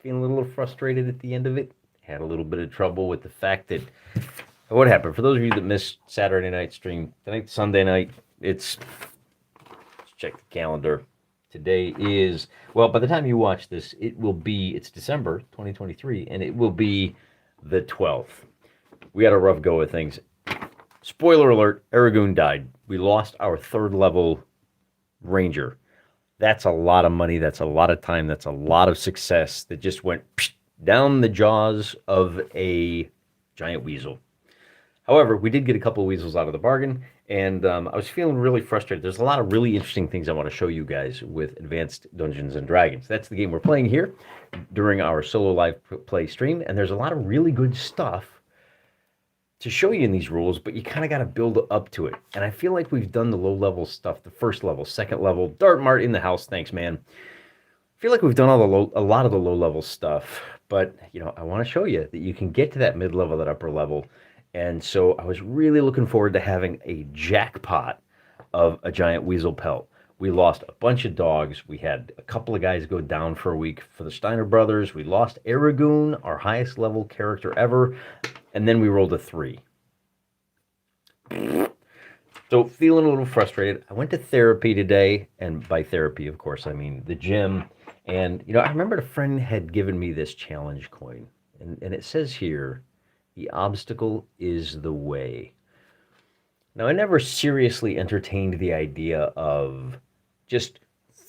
feeling a little frustrated at the end of it. Had a little bit of trouble with the fact that what happened. For those of you that missed Saturday night stream, tonight's Sunday night. Let's check the calendar. Today is, well, by the time you watch this, it's December 2023, and it will be the 12th. We had a rough go of things. Spoiler alert, Aragoon died. We lost our third level ranger. That's a lot of money. That's a lot of time. That's a lot of success that just went down the jaws of a giant weasel. However, we did get a couple of weasels out of the bargain, and I was feeling really frustrated. There's a lot of really interesting things I want to show you guys with Advanced Dungeons and Dragons. That's the game we're playing here during our solo live play stream, and there's a lot of really good stuff to show you in these rules, but you kind of got to build up to it. And I feel like we've done the low-level stuff, the first level, second level. Dart Mart in the house, thanks, man. I feel like we've done a lot of the low-level stuff, but I want to show you that you can get to that mid-level, that upper level. And so I was really looking forward to having a jackpot of a giant weasel pelt. We lost a bunch of dogs. We had a couple of guys go down for a week for the Steiner brothers. We lost Aragoon, our highest level character ever. And then we rolled a 3. So feeling a little frustrated. I went to therapy today. And by therapy, of course, I mean the gym. And, I remembered a friend had given me this challenge coin. And it says here, the obstacle is the way. Now, I never seriously entertained the idea of just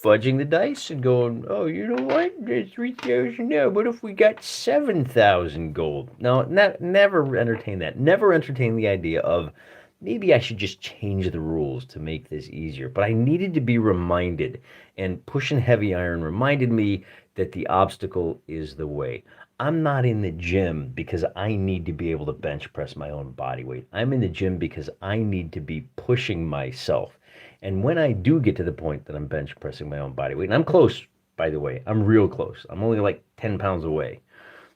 fudging the dice and going, oh, you know what? There's 3,000 now. What if we got 7,000 gold? No, never entertained that. Never entertained the idea of maybe I should just change the rules to make this easier. But I needed to be reminded, and Pushing Heavy Iron reminded me that the obstacle is the way. I'm not in the gym because I need to be able to bench press my own body weight. I'm in the gym because I need to be pushing myself. And when I do get to the point that I'm bench pressing my own body weight, and I'm close, by the way, I'm real close. I'm only like 10 pounds away.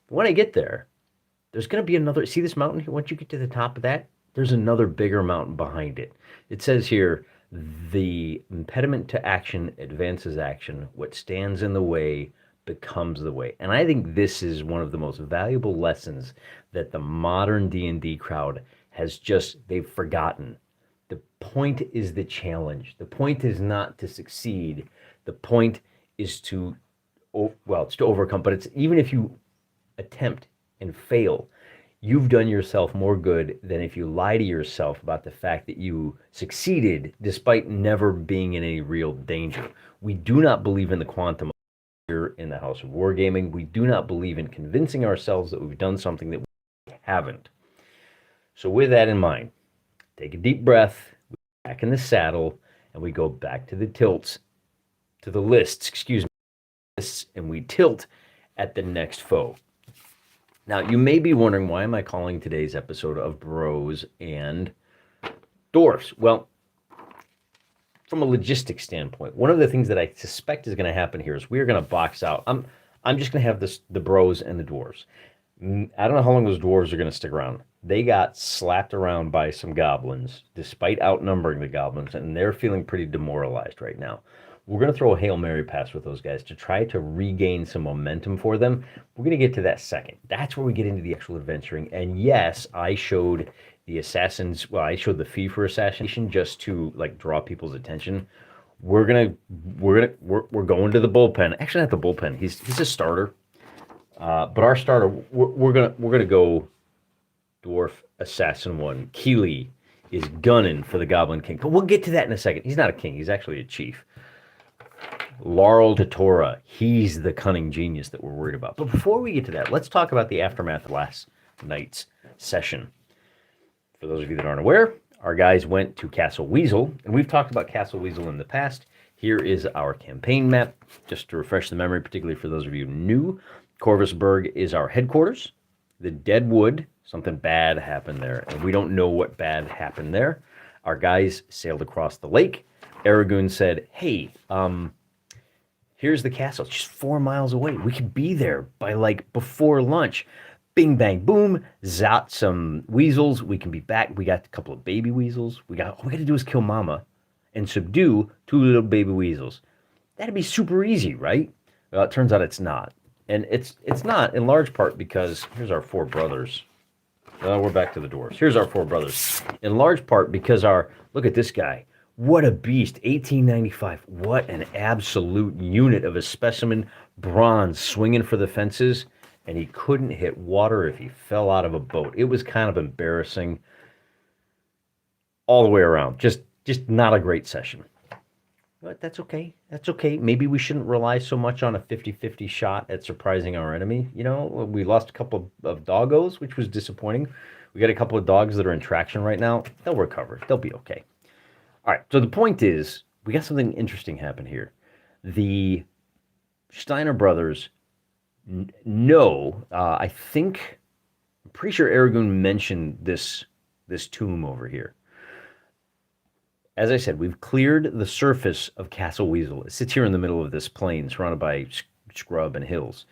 But when I get there, there's going to be another, see this mountain here? Once you get to the top of that, there's another bigger mountain behind it. It says here, the impediment to action advances action. What stands in the way becomes the way. And I think this is one of the most valuable lessons that the modern D&D crowd has they've forgotten. The point is the challenge. The point is not to succeed. The point is it's to overcome. But it's even if you attempt and fail, you've done yourself more good than if you lie to yourself about the fact that you succeeded despite never being in any real danger. We do not believe in the quantum here in the House of Wargaming. We do not believe in convincing ourselves that we've done something that we haven't. So with that in mind, take a deep breath, we get back in the saddle, and we go back to the lists, and we tilt at the next foe. Now, you may be wondering, why am I calling today's episode of Bros and Dorfs? Well, from a logistics standpoint, one of the things that I suspect is going to happen here is we're going to box out. I'm just going to have the bros and the dwarves. I don't know how long those dwarves are going to stick around. They got slapped around by some goblins, despite outnumbering the goblins, and they're feeling pretty demoralized right now. We're going to throw a Hail Mary pass with those guys to try to regain some momentum for them. We're going to get to that second. That's where we get into the actual adventuring. And yes, I showed the assassins. Well, I showed the fee for assassination just to draw people's attention. We're going to the bullpen. Actually, not the bullpen. He's a starter. But our starter, we're gonna go dwarf assassin 1. Keeley is gunning for the Goblin King. But we'll get to that in a second. He's not a king. He's actually a chief. Laurel Tatora, he's the cunning genius that we're worried about. But before we get to that, let's talk about the aftermath of last night's session. For those of you that aren't aware, our guys went to Castle Weasel, and we've talked about Castle Weasel in the past. Here is our campaign map, just to refresh the memory, particularly for those of you new. Corvusberg is our headquarters. The Deadwood, something bad happened there, and we don't know what bad happened there. Our guys sailed across the lake. Aragoon said, hey, here's the castle. It's just 4 miles away. We could be there by before lunch. Bing, bang, boom. Zot some weasels. We can be back. We got a couple of baby weasels. All we got to do is kill Mama and subdue 2 little baby weasels. That'd be super easy, right? Well, it turns out it's not. And it's not in large part because here's our four brothers. We're back to the Dorfs. Here's our four brothers. In large part because look at this guy. What a beast. 1895. What an absolute unit of a specimen. Bronze swinging for the fences. And he couldn't hit water if he fell out of a boat. It was kind of embarrassing all the way around. Just not a great session. But that's okay. That's okay. Maybe we shouldn't rely so much on a 50-50 shot at surprising our enemy. You know, we lost a couple of doggos, which was disappointing. We got a couple of dogs that are in traction right now. They'll recover. They'll be okay. All right. So the point is, we got something interesting happen here. The Steiner brothers know, I'm pretty sure Aragoon mentioned this tomb over here. As I said, we've cleared the surface of Castle Weasel. It sits here in the middle of this plain surrounded by scrub and hills.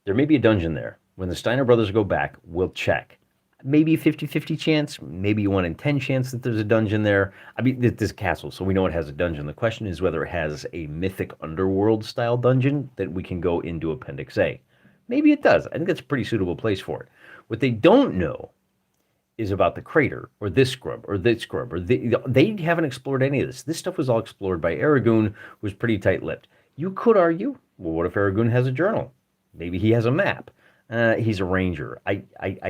There may be a dungeon there. When the Steiner brothers go back, we'll check. Maybe a 50-50 chance, maybe a 1 in 10 chance that there's a dungeon there. I mean, this castle, so we know it has a dungeon. The question is whether it has a mythic underworld-style dungeon that we can go into Appendix A. Maybe it does. I think that's a pretty suitable place for it. What they don't know is about the crater, or this scrub, or they haven't explored any of this. This stuff was all explored by Aragoon, who was pretty tight-lipped. You could argue, well, what if Aragoon has a journal? Maybe he has a map. He's a ranger. I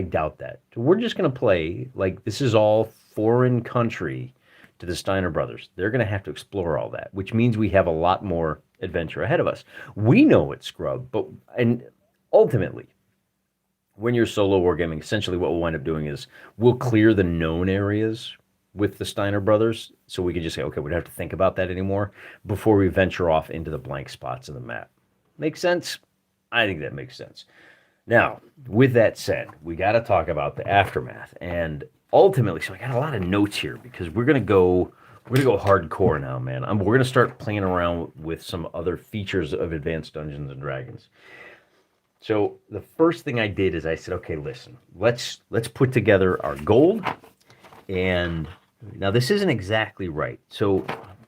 doubt that. So we're just going to play like this is all foreign country to the Steiner brothers. They're going to have to explore all that, which means we have a lot more adventure ahead of us. We know it's scrub, and ultimately, when you're solo wargaming, essentially what we'll wind up doing is we'll clear the known areas with the Steiner brothers, so we can just say, okay, we don't have to think about that anymore before we venture off into the blank spots in the map. Make sense? I think that makes sense. Now, with that said, we got to talk about the aftermath, and ultimately, so I got a lot of notes here because we're gonna go hardcore now, man. We're gonna start playing around with some other features of Advanced Dungeons and Dragons. So the first thing I did is I said, okay, listen, let's put together our gold. And now this isn't exactly right. So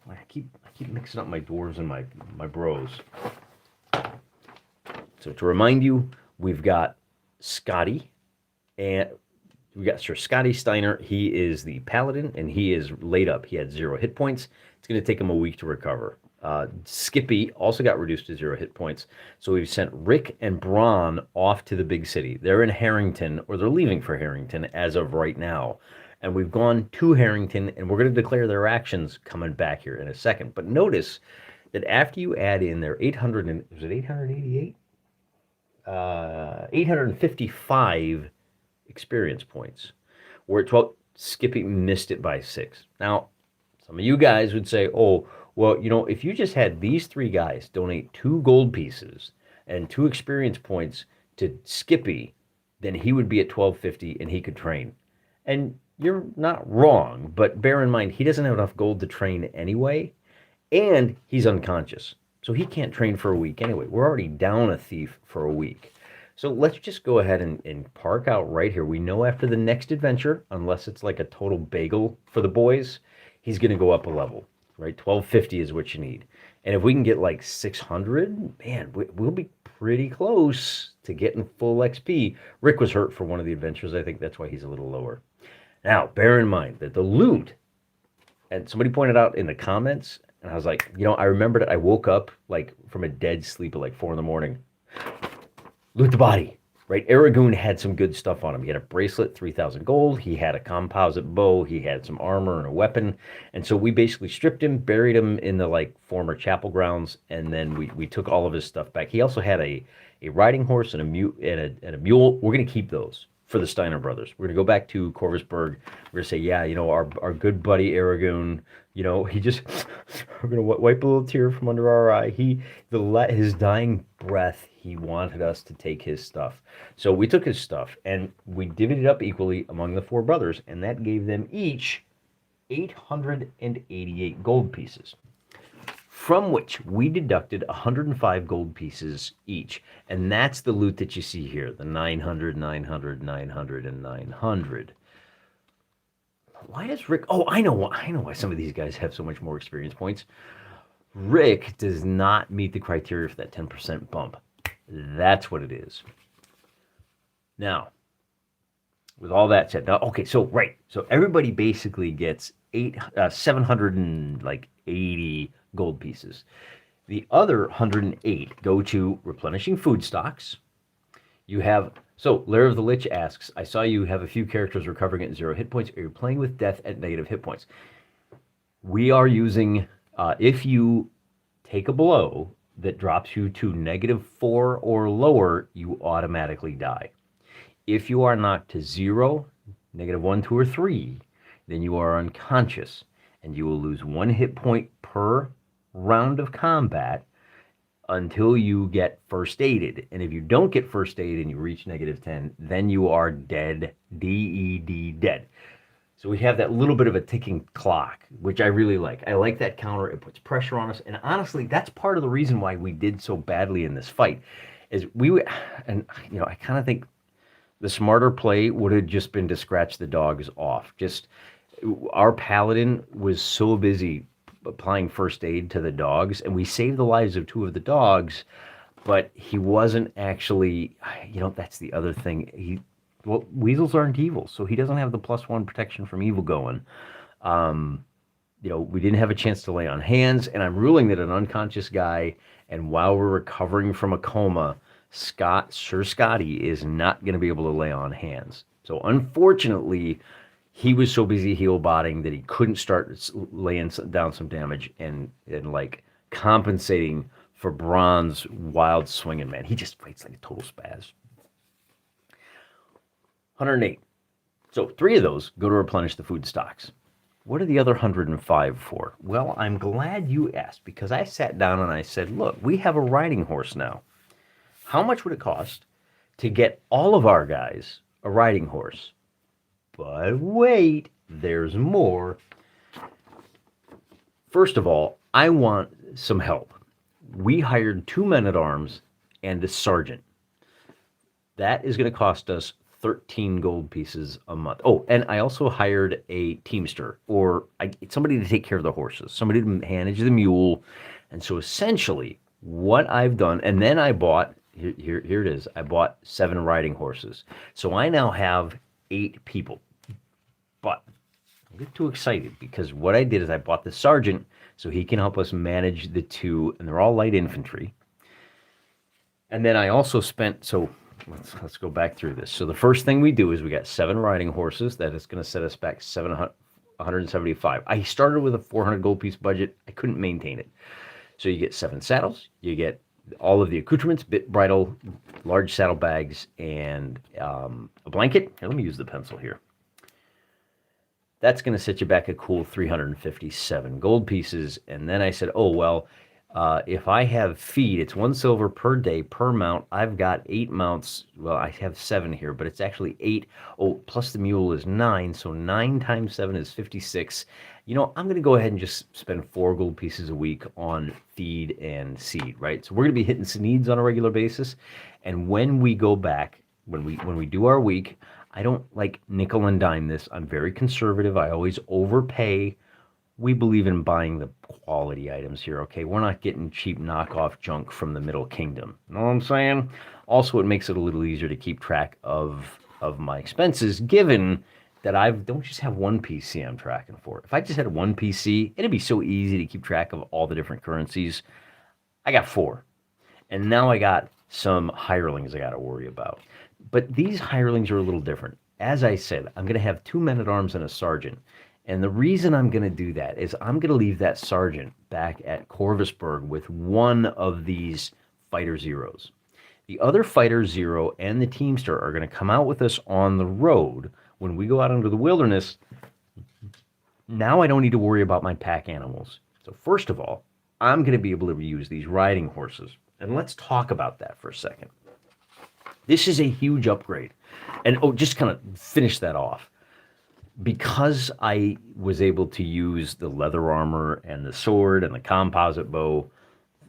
I keep mixing up my dwarves and my bros. So to remind you, we've got Scotty, and we got Sir Scotty Steiner. He is the paladin, and he is laid up. He had 0 hit points. It's going to take him a week to recover. Skippy also got reduced to 0 hit points. So we've sent Rick and Braun off to the big city. They're in Harrington, or they're leaving for Harrington as of right now. And we've gone to Harrington, and we're going to declare their actions coming back here in a second. But notice that after you add in their 888? 855 experience points. We're at 12. Skippy missed it by 6. Now, some of you guys would say, oh, well, you know, if you just had these 3 guys donate 2 gold pieces and 2 experience points to Skippy, then he would be at 1250 and he could train. And you're not wrong, but bear in mind, he doesn't have enough gold to train anyway, and he's unconscious. So he can't train for a week anyway. We're already down a thief for a week. So let's just go ahead and park out right here. We know after the next adventure, unless it's like a total bagel for the boys, he's going to go up a level. Right, 1250 is what you need. And if we can get like 600, man, we'll be pretty close to getting full XP. Rick was hurt for one of the adventures. I think that's why he's a little lower. Now, bear in mind that the loot, and somebody pointed out in the comments, and I was like, you know, I remembered it. I woke up like from a dead sleep at like 4 in the morning. Loot the body. Right, Aragoon had some good stuff on him. He had a bracelet, 3,000 gold. He had a composite bow. He had some armor and a weapon. And so we basically stripped him, buried him in the like former chapel grounds, and then we took all of his stuff back. He also had a riding horse and a mule. We're gonna keep those for the Steiner brothers. We're gonna go back to Corvusberg. We're gonna say, yeah, you know, our good buddy Aragoon, you know, he just we're gonna wipe a little tear from under our eye. His dying breath, he wanted us to take his stuff. So we took his stuff and we divvied it up equally among the 4 brothers, and that gave them each 888 gold pieces, from which we deducted 105 gold pieces each. And that's the loot that you see here, the 900, 900, 900, and 900. Why is Rick... Oh, I know why some of these guys have so much more experience points. Rick does not meet the criteria for that 10% bump. That's what it is. Now, with all that said, now, okay, so right, so everybody basically gets 780 gold pieces. The other 108 go to replenishing food stocks. You have so Lair of the Lich asks, I saw you have a few characters recovering at 0 hit points. Are you playing with death at negative hit points? We are using if you take a blow that drops you to -4 or lower, you automatically die. If you are knocked to 0, -1, 2, or 3, then you are unconscious and you will lose 1 hit point per round of combat until you get first aided. And if you don't get first aid and you reach -10, then you are dead, DED, dead. So we have that little bit of a ticking clock, which I really like. I like that counter. It puts pressure on us. And honestly, that's part of the reason why we did so badly in this fight is and I kind of think the smarter play would have just been to scratch the dogs off. Just our paladin was so busy applying first aid to the dogs, and we saved the lives of 2 of the dogs, but he wasn't actually, that's the other thing. Weasels aren't evil, so he doesn't have the +1 protection from evil going. We didn't have a chance to lay on hands, and I'm ruling that an unconscious guy, and while we're recovering from a coma, Sir Scotty is not going to be able to lay on hands. So unfortunately, he was so busy heal-botting that he couldn't start laying down some damage and like compensating for Bron's wild swinging, man. He just fights like a total spaz. 108. So 3 of those go to replenish the food stocks. What are the other 105 for? Well, I'm glad you asked, because I sat down and I said, look, we have a riding horse now. How much would it cost to get all of our guys a riding horse? But wait, there's more. First of all, I want some help. We hired 2 men-at-arms and a sergeant. That is going to cost us 13 gold pieces a month. Oh, and I also hired a teamster, or somebody to take care of the horses, somebody to manage the mule. And so essentially what I've done, and then I bought, here it is, I bought 7 riding horses. So I now have 8 people. But don't get too excited, because what I did is I bought the sergeant so he can help us manage the 2, and they're all light infantry. And then I also spent, so let's go back through this. So the first thing we do is we got 7 riding horses. That is going to set us back 175. I started with a 400 gold piece budget. I couldn't maintain it. So you get 7 saddles, you get all of the accoutrements, bit, bridle, large saddlebags, and a blanket. Here, let me use the pencil here. That's going to set you back a cool 357 gold pieces. And then I said, oh, well, if I have feed, it's 1 silver per day per mount. I've got 8 mounts. Well, I have 7 here, but it's actually 8. Oh, plus the mule is 9. So 9 times 7 is 56. I'm going to go ahead and just spend 4 gold pieces a week on feed and seed, right? So we're going to be hitting some needs on a regular basis. And when we go back, when we do our week, I don't like nickel and dime this. I'm very conservative. I always overpay. We believe in buying the quality items here, okay? We're not getting cheap knockoff junk from the Middle Kingdom. You know what I'm saying? Also, it makes it a little easier to keep track of my expenses, given that I don't just have one PC I'm tracking for. If I just had one PC, it'd be so easy to keep track of all the different currencies. I got 4. And now I got some hirelings I got to worry about. But these hirelings are a little different. As I said, I'm going to have 2 men-at-arms and a sergeant. And the reason I'm going to do that is I'm going to leave that sergeant back at Corvusburg with one of these Fighter Zeros. The other Fighter Zero and the Teamster are going to come out with us on the road when we go out into the wilderness. Now I don't need to worry about my pack animals. So first of all, I'm going to be able to use these riding horses. And let's talk about that for a second. This is a huge upgrade. And just kind of finish that off. Because I was able to use the leather armor and the sword and the composite bow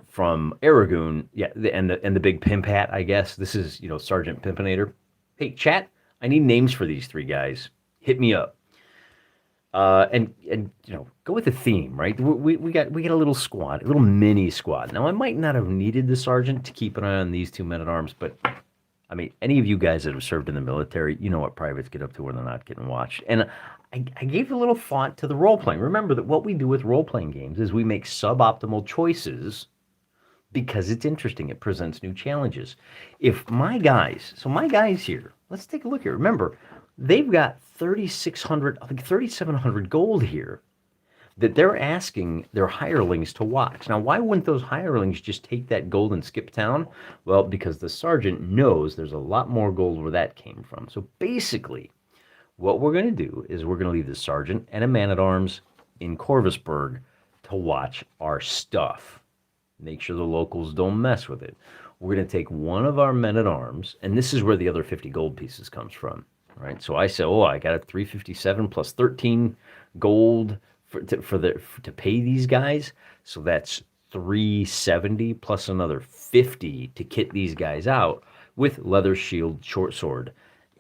from Aragoon, and the big pimp hat, I guess. This is, Sergeant Pimpinator. Hey, chat, I need names for these 3 guys. Hit me up. And go with the theme, right? We got a little squad, a little mini squad. Now I might not have needed the sergeant to keep an eye on these two men at arms, but I mean, any of you guys that have served in the military, you know what privates get up to when they're not getting watched. And I gave a little thought to the role playing. Remember that what we do with role playing games is we make suboptimal choices because it's interesting. It presents new challenges. If my guys here, let's take a look here. Remember, they've got 3,600, I think 3,700 gold here that they're asking their hirelings to watch. Now, why wouldn't those hirelings just take that gold and skip town? Well, because the sergeant knows there's a lot more gold where that came from. So basically, what we're going to do is we're going to leave the sergeant and a man-at-arms in Corvusburg to watch our stuff. Make sure the locals don't mess with it. We're going to take one of our men-at-arms, and this is where the other 50 gold pieces comes from. Right? So I say, I got a 357 plus 13 gold to pay these guys. So that's 370 plus another 50 to kit these guys out with leather shield, short sword.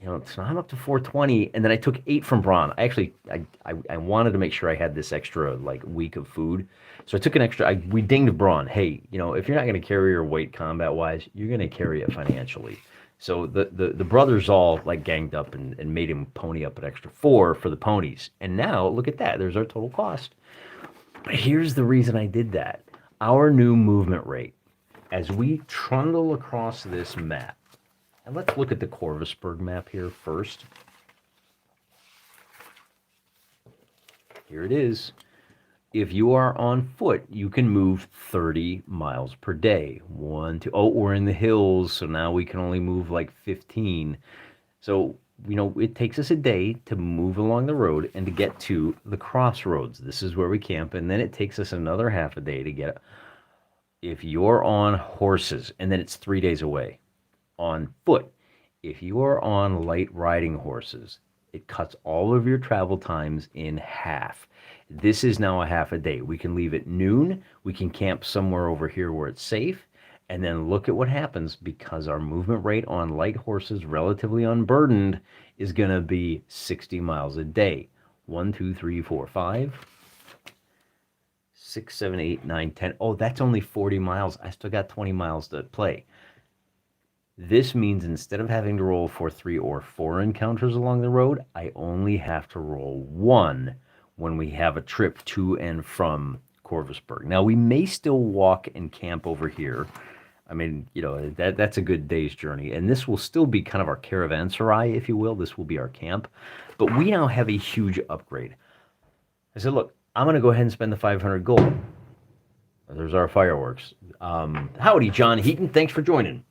So I'm up to 420, and then I took 8 from Braun. I wanted to make sure I had this extra week of food, so I took an extra. We dinged Braun. Hey, if you're not going to carry your weight combat wise, you're going to carry it financially. So the brothers all ganged up and made him pony up an extra 4 for the ponies. And now look at that. There's our total cost. But here's the reason I did that. Our new movement rate, as we trundle across this map. And let's look at the Corvusburg map here first. Here it is. If you are on foot, you can move 30 miles per day. We're in the hills, so now we can only move 15. So, it takes us a day to move along the road and to get to the crossroads. This is where we camp, and then it takes us another half a day to get. If you're on horses, and then it's 3 days away. On foot, if you are on light riding horses, it cuts all of your travel times in half. This is now a half a day. We can leave at noon. We can camp somewhere over here where it's safe. And then look at what happens, because our movement rate on light horses, relatively unburdened, is going to be 60 miles a day. 1, 2, 3, 4, 5, 6, 7, 8, 9, 10. Oh, that's only 40 miles. I still got 20 miles to play. This means instead of having to roll for 3 or 4 encounters along the road, I only have to roll 1 when we have a trip to and from Corvusburg. Now, we may still walk and camp over here. I mean, that's a good day's journey. And this will still be kind of our caravanserai, if you will. This will be our camp. But we now have a huge upgrade. I said, look, I'm going to go ahead and spend the 500 gold. There's our fireworks. Howdy, John Heaton. Thanks for joining.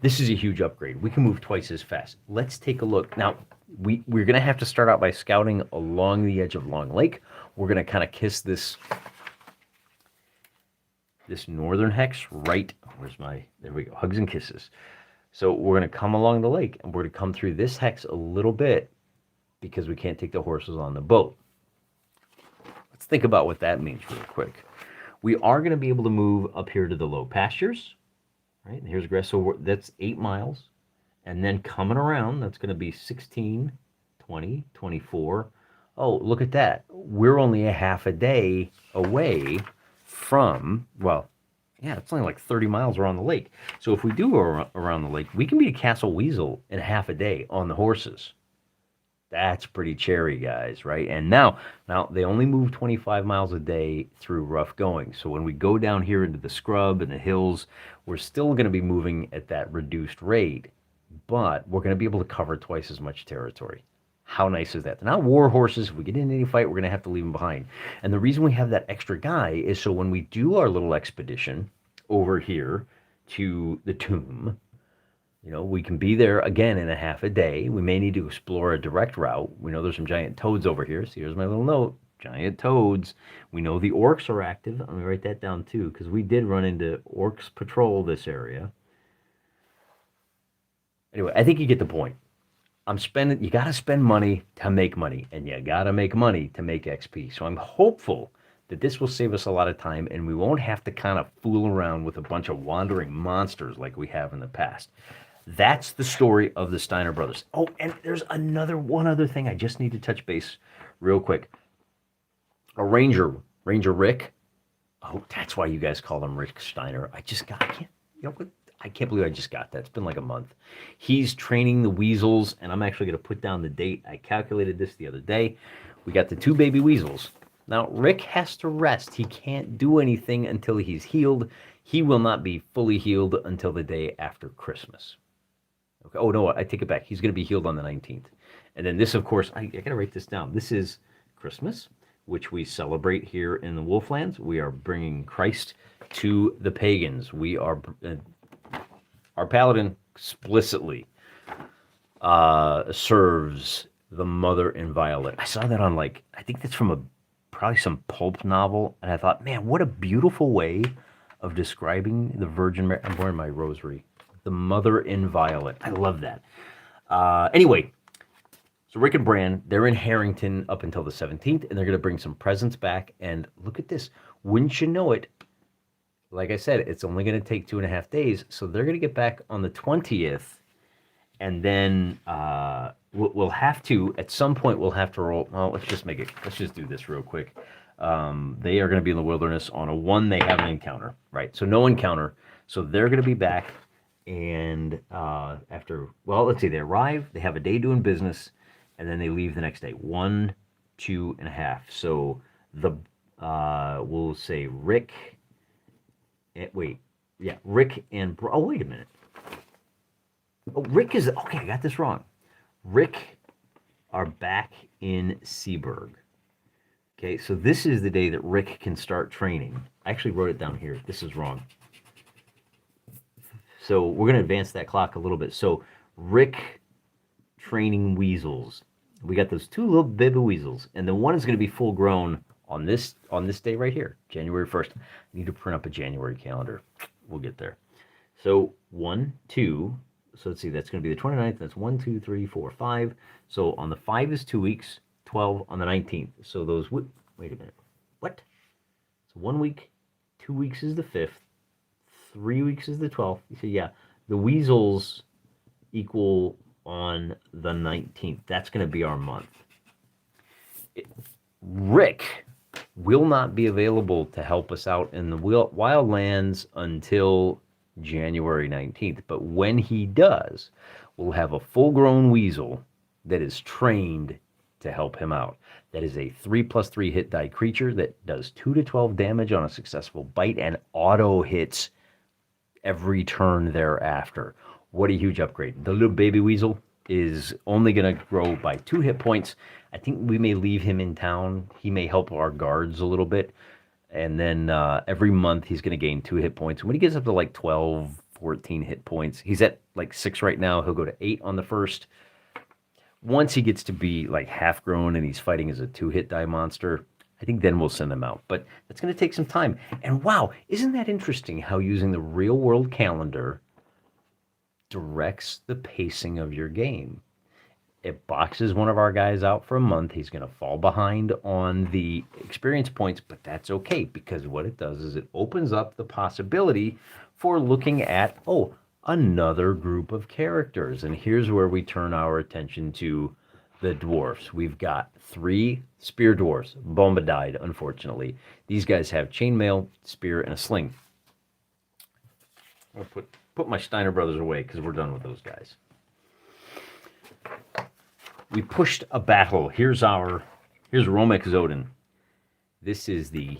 This is a huge upgrade. We can move twice as fast. Let's take a look. Now, we're going to have to start out by scouting along the edge of Long Lake. We're going to kind of kiss this northern hex right. There we go. Hugs and kisses. So we're going to come along the lake, and we're going to come through this hex a little bit because we can't take the horses on the boat. Let's think about what that means real quick. We are going to be able to move up here to the low pastures. Right, and here's grass, so that's 8 miles. And then coming around, that's going to be 16, 20, 24. Oh, look at that. We're only a half a day away from, it's only 30 miles around the lake. So if we do go around the lake, we can be to Castle Weasel in half a day on the horses. That's pretty cherry, guys, right? And now they only move 25 miles a day through rough going. So when we go down here into the scrub and the hills, we're still going to be moving at that reduced rate, but we're going to be able to cover twice as much territory. How nice is that? They're not war horses. If we get in any fight, we're going to have to leave them behind. And the reason we have that extra guy is so when we do our little expedition over here to the tomb, we can be there again in a half a day. We may need to explore a direct route. We know there's some giant toads over here. So here's my little note. Giant toads. We know the orcs are active. Let me write that down too, because we did run into orcs patrol this area. Anyway, I think you get the point. You got to spend money to make money, and you got to make money to make XP. So I'm hopeful that this will save us a lot of time, and we won't have to kind of fool around with a bunch of wandering monsters like we have in the past. That's the story of the Steiner brothers. Oh, and there's one other thing I just need to touch base real quick. A Ranger Rick. Oh, that's why you guys call him Rick Steiner. I can't, you know what? I can't believe I just got that. It's been like a month. He's training the weasels, and I'm actually going to put down the date. I calculated this the other day. We got the 2 baby weasels. Now, Rick has to rest. He can't do anything until he's healed. He will not be fully healed until the day after Christmas. Okay. Oh, no, I take it back. He's going to be healed on the 19th. And then this, of course, I got to write this down. This is Christmas, which we celebrate here in the Wolflands. We are bringing Christ to the pagans. We are, our paladin explicitly serves the Mother Inviolate. I saw that on I think that's from probably some pulp novel, and I thought, man, what a beautiful way of describing the Virgin Mary. I'm wearing my rosary. The Mother Inviolate. I love that. Anyway, so Rick and Bran, they're in Harrington up until the 17th, and they're going to bring some presents back. And look at this. Wouldn't you know it? Like I said, it's only going to take 2.5 days. So they're going to get back on the 20th. And then we'll have to, at some point, we'll have to roll. Well, let's just do this real quick. They are going to be in the wilderness on a 1. They have an encounter, right? So no encounter. So they're going to be back. And after, well, let's see, they arrive, they have a day doing business, and then they leave the next day. 1, 2.5. So we'll say Rick. Rick and oh, wait a minute. Oh, Rick is okay. I got this wrong. Rick are back in Seaburg. Okay, so this is the day that Rick can start training. I actually wrote it down here. This is wrong. So we're going to advance that clock a little bit. So Rick training weasels. We got those 2 little baby weasels, and the one is going to be full grown on this day right here, January 1st. I need to print up a January calendar. We'll get there. So 1, 2. So let's see. That's going to be the 29th. That's 1, 2, 3, 4, 5. So on the 5 is 2 weeks. 12 on the 19th. So those. Wait a minute. What? So 1 week. 2 weeks is the 5th. 3 weeks is the 12th. So yeah, the weasels equal on the 19th. That's going to be our month. Rick will not be available to help us out in the wildlands until January 19th. But when he does, we'll have a full-grown weasel that is trained to help him out. That is a 3+3 hit die creature that does 2 to 12 damage on a successful bite and auto hits every turn thereafter. What a huge upgrade. The little baby weasel is only going to grow by 2 hit points. I think we may leave him in town. He may help our guards a little bit. And then every month he's going to gain 2 hit points. When he gets up to 12, 14 hit points, he's at 6 right now. He'll go to 8 on the first. Once he gets to be half grown and he's fighting as a 2-hit die monster, I think then we'll send them out. But that's going to take some time. And wow, isn't that interesting how using the real world calendar directs the pacing of your game? It boxes one of our guys out for a month. He's going to fall behind on the experience points, but that's okay, because what it does is it opens up the possibility for looking at, another group of characters. And here's where we turn our attention to the dwarfs. We've got 3 spear dwarfs. Bomba died, unfortunately. These guys have chainmail, spear, and a sling. I'll put my Steiner brothers away because we're done with those guys. We pushed a battle. Here's Romek Zodin. This is the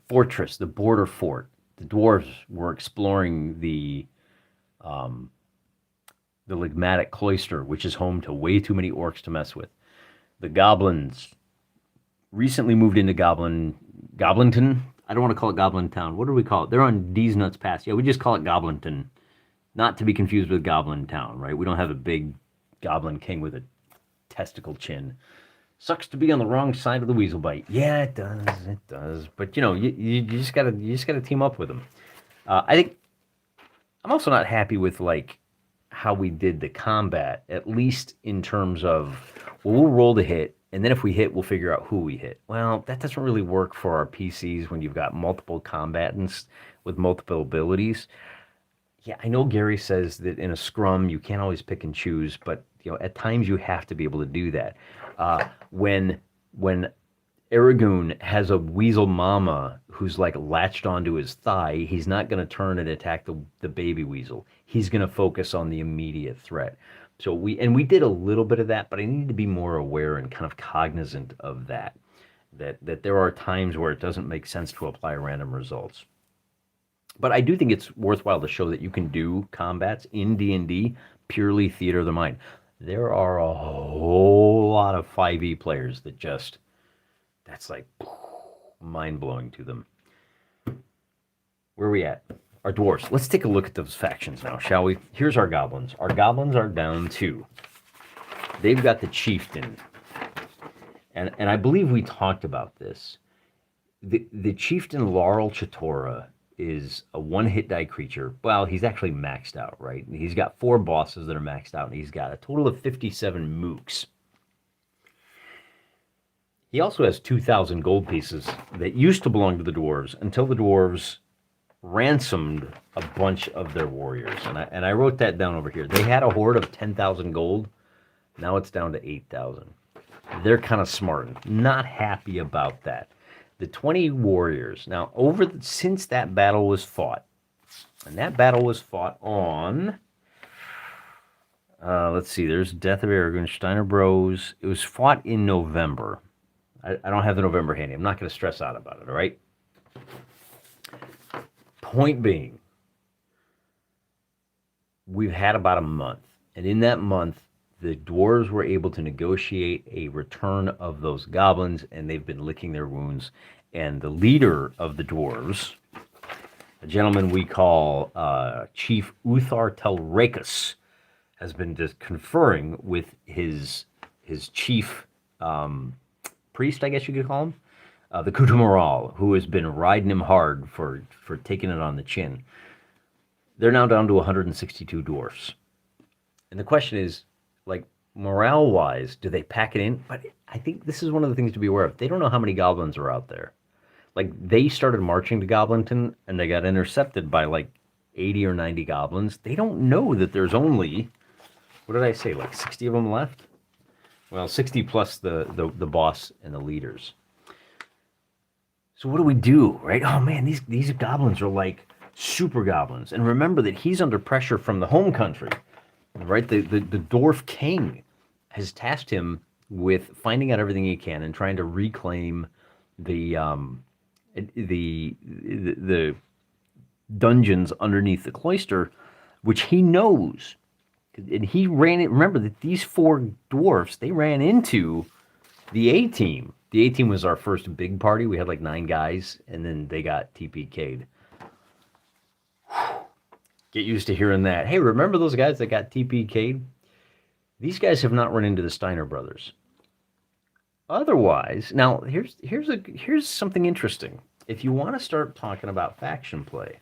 fortress, the border fort. The dwarves were exploring the Ligmatic Cloister, which is home to way too many orcs to mess with. The goblins recently moved into Goblinton. I don't want to call it Goblin Town. What do we call it? They're on D's Nuts Pass. Yeah, we just call it Goblinton. Not to be confused with Goblin Town, right? We don't have a big goblin king with a testicle chin. Sucks to be on the wrong side of the weasel bite. Yeah, it does. But you just gotta team up with them. I think I'm also not happy with how we did the combat, at least in terms of, we'll roll to hit, and then if we hit, we'll figure out who we hit. Well, that doesn't really work for our PCs when you've got multiple combatants with multiple abilities. Yeah, I know Gary says that in a scrum you can't always pick and choose, but at times you have to be able to do that. When Aragoon has a weasel mama who's like latched onto his thigh, he's not going to turn and attack the baby weasel. He's going to focus on the immediate threat. So we did a little bit of that, but I need to be more aware and kind of cognizant of that. That there are times where it doesn't make sense to apply random results. But I do think it's worthwhile to show that you can do combats in D&D purely theater of the mind. There are a whole lot of 5e players that just that's like mind blowing to them. Where are we at? Our dwarves. Let's take a look at those factions now, shall we? Here's our goblins. Our goblins are down to. They've got the chieftain, and I believe we talked about this. The chieftain Laurel Chatora is a one-hit die creature. Well, he's actually maxed out, right? He's got 4 bosses that are maxed out, and he's got a total of 57 mooks. He also has 2,000 gold pieces that used to belong to the dwarves until the dwarves ransomed a bunch of their warriors. And I wrote that down over here. They had a hoard of 10,000 gold. Now it's down to 8,000. They're kind of smart. Not happy about that. The 20 warriors. Now, since that battle was fought, and that battle was fought on... let's see, there's Death of Aragon, Steiner Bros. It was fought in November. I don't have the November handy. I'm not going to stress out about it, all right? Point being, we've had about a month. And in that month, the dwarves were able to negotiate a return of those goblins, and they've been licking their wounds. And the leader of the dwarves, a gentleman we call Chief Uthar Telrakus, has been just conferring with his chief... priest, I guess you could call him, the Kutumoral, who has been riding him hard for taking it on the chin. They're now down to 162 dwarfs. And the question is, like, morale-wise, do they pack it in? But I think this is one of the things to be aware of. They don't know how many goblins are out there. Like, they started marching to Goblinton, and they got intercepted by, like, 80 or 90 goblins. They don't know that there's only, what did I say, like 60 of them left? Well, 60 plus the boss and the leaders. So what do we do, right? Oh man, these goblins are like super goblins. And remember that he's under pressure from the home country, right? The dwarf king has tasked him with finding out everything he can and trying to reclaim the dungeons underneath the cloister, which he knows. And he ran it. Remember that these 4 dwarfs, they ran into the A-team. The A-team was our first big party. We had like 9 guys, and then they got TPK'd. Get used to hearing that. Hey, remember those guys that got TPK'd? These guys have not run into the Steiner brothers. Otherwise, now here's something interesting. If you want to start talking about faction play,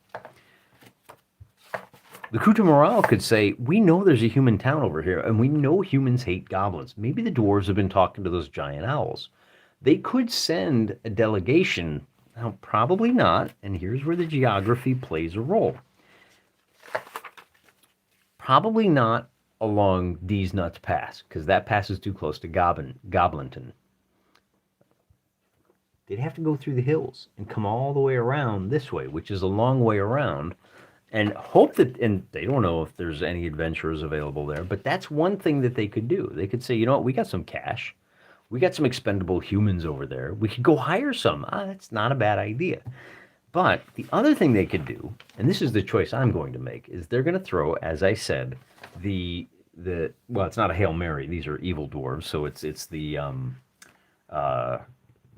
the Kuta Morale could say, we know there's a human town over here, and we know humans hate goblins. Maybe the dwarves have been talking to those giant owls. They could send a delegation. Now, probably not, and here's where the geography plays a role. Probably not along D's Nuts Pass, because that pass is too close to Goblinton. They'd have to go through the hills and come all the way around this way, which is a long way around, and hope that, and they don't know if there's any adventurers available there, but that's one thing that they could do. They could say, you know what, we got some cash. We got some expendable humans over there. We could go hire some. That's not a bad idea. But the other thing they could do, and this is the choice I'm going to make, is they're going to throw, as I said, well, it's not a Hail Mary. These are evil dwarves, so it's the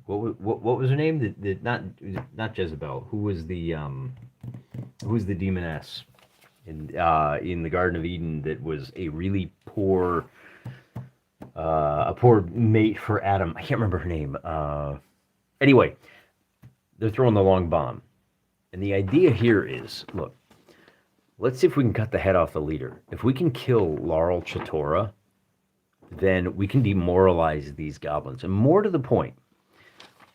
what was her name? Not Jezebel. Who was the demoness in the Garden of Eden that was a really poor mate for Adam? I can't remember her name. Anyway, they're throwing the long bomb, and the idea here is, look, let's see if we can cut the head off the leader. If we can kill Laurel Chatora, then we can demoralize these goblins, and more to the point,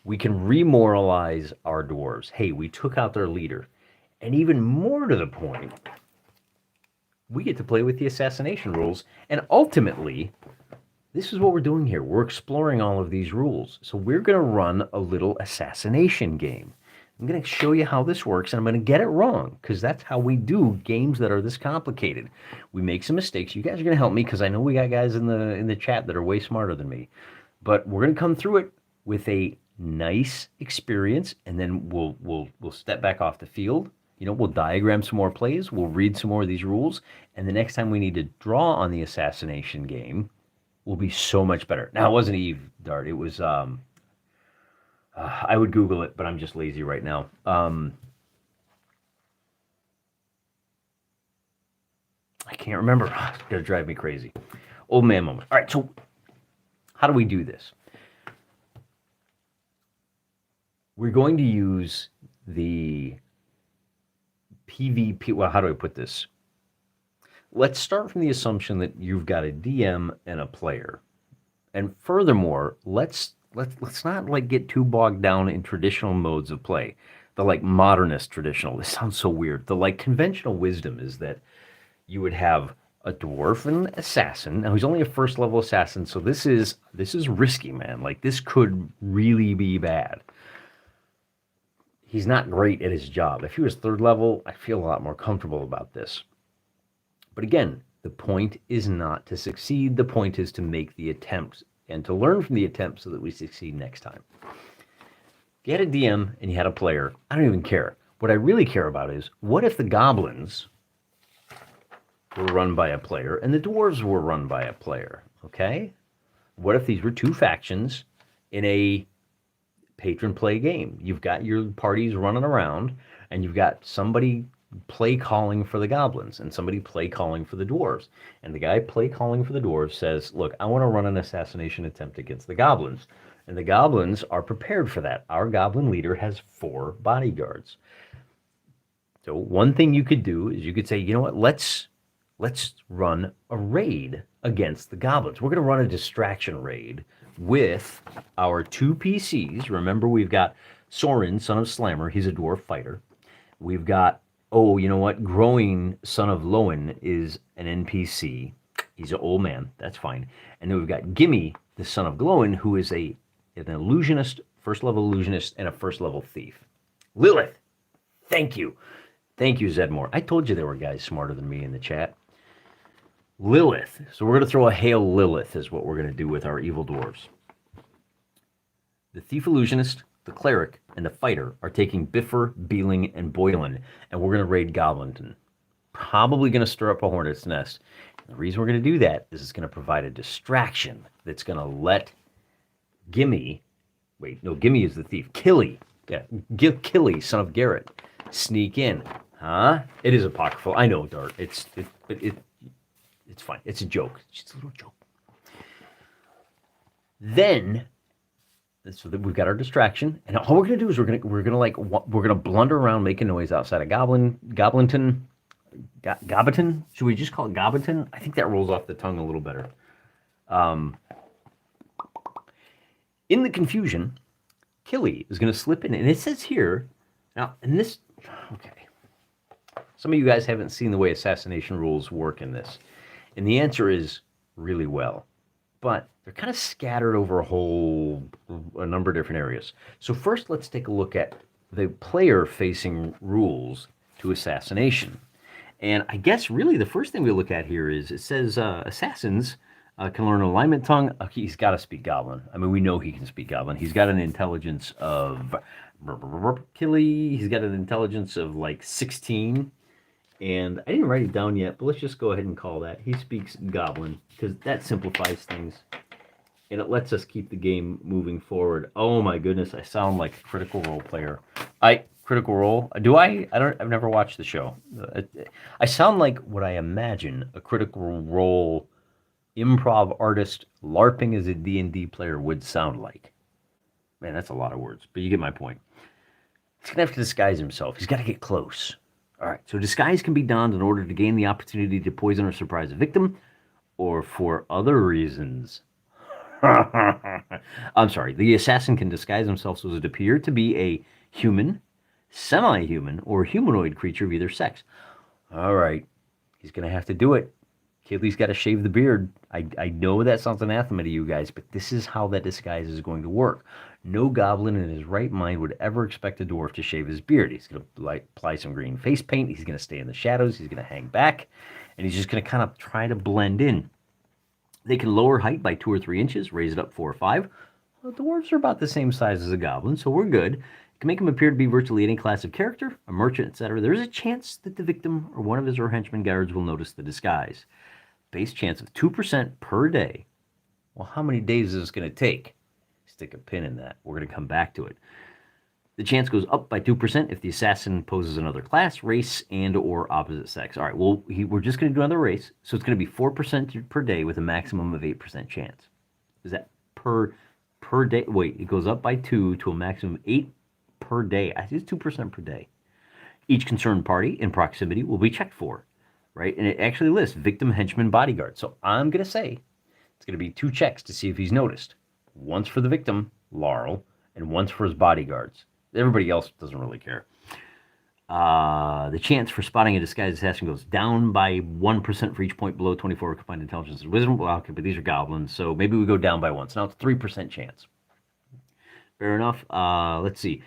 we can remoralize our dwarves. Hey, we took out their leader. And even more to the point, we get to play with the assassination rules. And ultimately, this is what we're doing here. We're exploring all of these rules. So we're going to run a little assassination game. I'm going to show you how this works, and I'm going to get it wrong, because that's how we do games that are this complicated. We make some mistakes. You guys are going to help me, because I know we got guys in the chat that are way smarter than me. But we're going to come through it with a nice experience, and then we'll step back off the field. We'll diagram some more plays. We'll read some more of these rules, and the next time we need to draw on the assassination game, will be so much better. Now, it wasn't Eve, Dart. It was, I would Google it, but I'm just lazy right now. I can't remember. It's going to drive me crazy. Old man moment. All right, so how do we do this? We're going to use the PvP. Well, how do I put this? Let's start from the assumption that you've got a DM and a player. And furthermore, let's not like get too bogged down in traditional modes of play. The like modernist traditional. This sounds so weird. The like conventional wisdom is that you would have a dwarven assassin. Now he's only a first level assassin, so this is risky, man. Like this could really be bad. He's not great at his job. If he was third level, I feel a lot more comfortable about this. But again, the point is not to succeed. The point is to make the attempt and to learn from the attempt so that we succeed next time. If you had a DM and you had a player, I don't even care. What I really care about is, what if the goblins were run by a player and the dwarves were run by a player, okay? What if these were two factions in a patron play game? You've got your parties running around, and you've got somebody play calling for the goblins and somebody play calling for the dwarves. And the guy play calling for the dwarves says, look, I want to run an assassination attempt against the goblins. And the goblins are prepared for that. Our goblin leader has 4 bodyguards. So one thing you could do is you could say, you know what, let's run a raid against the goblins. We're going to run a distraction raid with our 2 PCs. Remember, we've got Soren, son of Slammer. He's a dwarf fighter. We've got, oh, you know what? Growing, son of Lowen, is an NPC. He's an old man. That's fine. And then we've got Gimme, the son of Glowin, who is an illusionist, first-level illusionist, and a first-level thief. Lilith, thank you. Thank you, Zedmore. I told you there were guys smarter than me in the chat. Lilith. So we're going to throw a Hail Lilith is what we're going to do with our evil dwarves. The thief illusionist, the cleric, and the fighter are taking Biffer, Beeling, and Boylan, and we're going to raid Goblinton. Probably going to stir up a hornet's nest. The reason we're going to do that is it's going to provide a distraction that's going to let Gimme, Gimme is the thief, Killy, Killy, son of Garrett, sneak in. Huh? It is apocryphal. I know, Dart. It's fine. It's a joke. It's just a little joke. Then, so that we've got our distraction, and all we're gonna do is we're gonna blunder around making noise outside of Goblinton. Gobiton? Should we just call it Gobiton? I think that rolls off the tongue a little better. In the confusion, Killy is gonna slip in, and it says here now. And this, okay. Some of you guys haven't seen the way assassination rules work in this, and the answer is really well. But they're kind of scattered over a number of different areas. So first, let's take a look at the player-facing rules to assassination. And I guess really the first thing we look at here is it says assassins can learn alignment tongue. He's got to speak Goblin. I mean, we know he can speak Goblin. He's got an intelligence of Killy. He's got an intelligence of like 16. And I didn't write it down yet, but let's just go ahead and call that. He speaks Goblin, because that simplifies things. And it lets us keep the game moving forward. Oh my goodness, I sound like a Critical Role player. Critical Role? Do I? I've never watched the show. I sound like what I imagine a Critical Role improv artist LARPing as a D&D player would sound like. Man, that's a lot of words, but you get my point. He's going to have to disguise himself. He's got to get close. All right, so disguise can be donned in order to gain the opportunity to poison or surprise a victim, or for other reasons. I'm sorry, the assassin can disguise himself so as to appear to be a human, semi-human, or humanoid creature of either sex. All right, He's going to have to do it. Kidley's got to shave the beard. I know that sounds anathema to you guys, but this is how that disguise is going to work. No goblin in his right mind would ever expect a dwarf to shave his beard. He's going to apply some green face paint. He's going to stay in the shadows. He's going to hang back, and he's just going to kind of try to blend in. They can lower height by 2 or 3 inches, raise it up 4 or 5. Well, dwarves are about the same size as a goblin, so we're good. It can make him appear to be virtually any class of character, a merchant, etc. There is a chance that the victim or one of his or henchman guards will notice the disguise. Base chance of 2% per day. Well, how many days is this going to take? Stick a pin in that. We're going to come back to it. The chance goes up by 2% if the assassin poses another class, race, and or opposite sex. All right, well, we're just going to do another race, so it's going to be 4% per day with a maximum of 8% chance. Is that per day? Wait, it goes up by 2 to a maximum of 8 per day. I think it's 2% per day. Each concerned party in proximity will be checked for, right? And it actually lists victim, henchman, bodyguard. So I'm going to say it's going to be 2 checks to see if he's noticed. Once for the victim, Laurel, and once for his bodyguards. Everybody else doesn't really care. The chance for spotting a disguised assassin goes down by 1% for each point below 24 combined intelligence and wisdom. Well, okay, but these are goblins, so maybe we go down by 1. So now it's 3% chance. Fair enough. Let's see.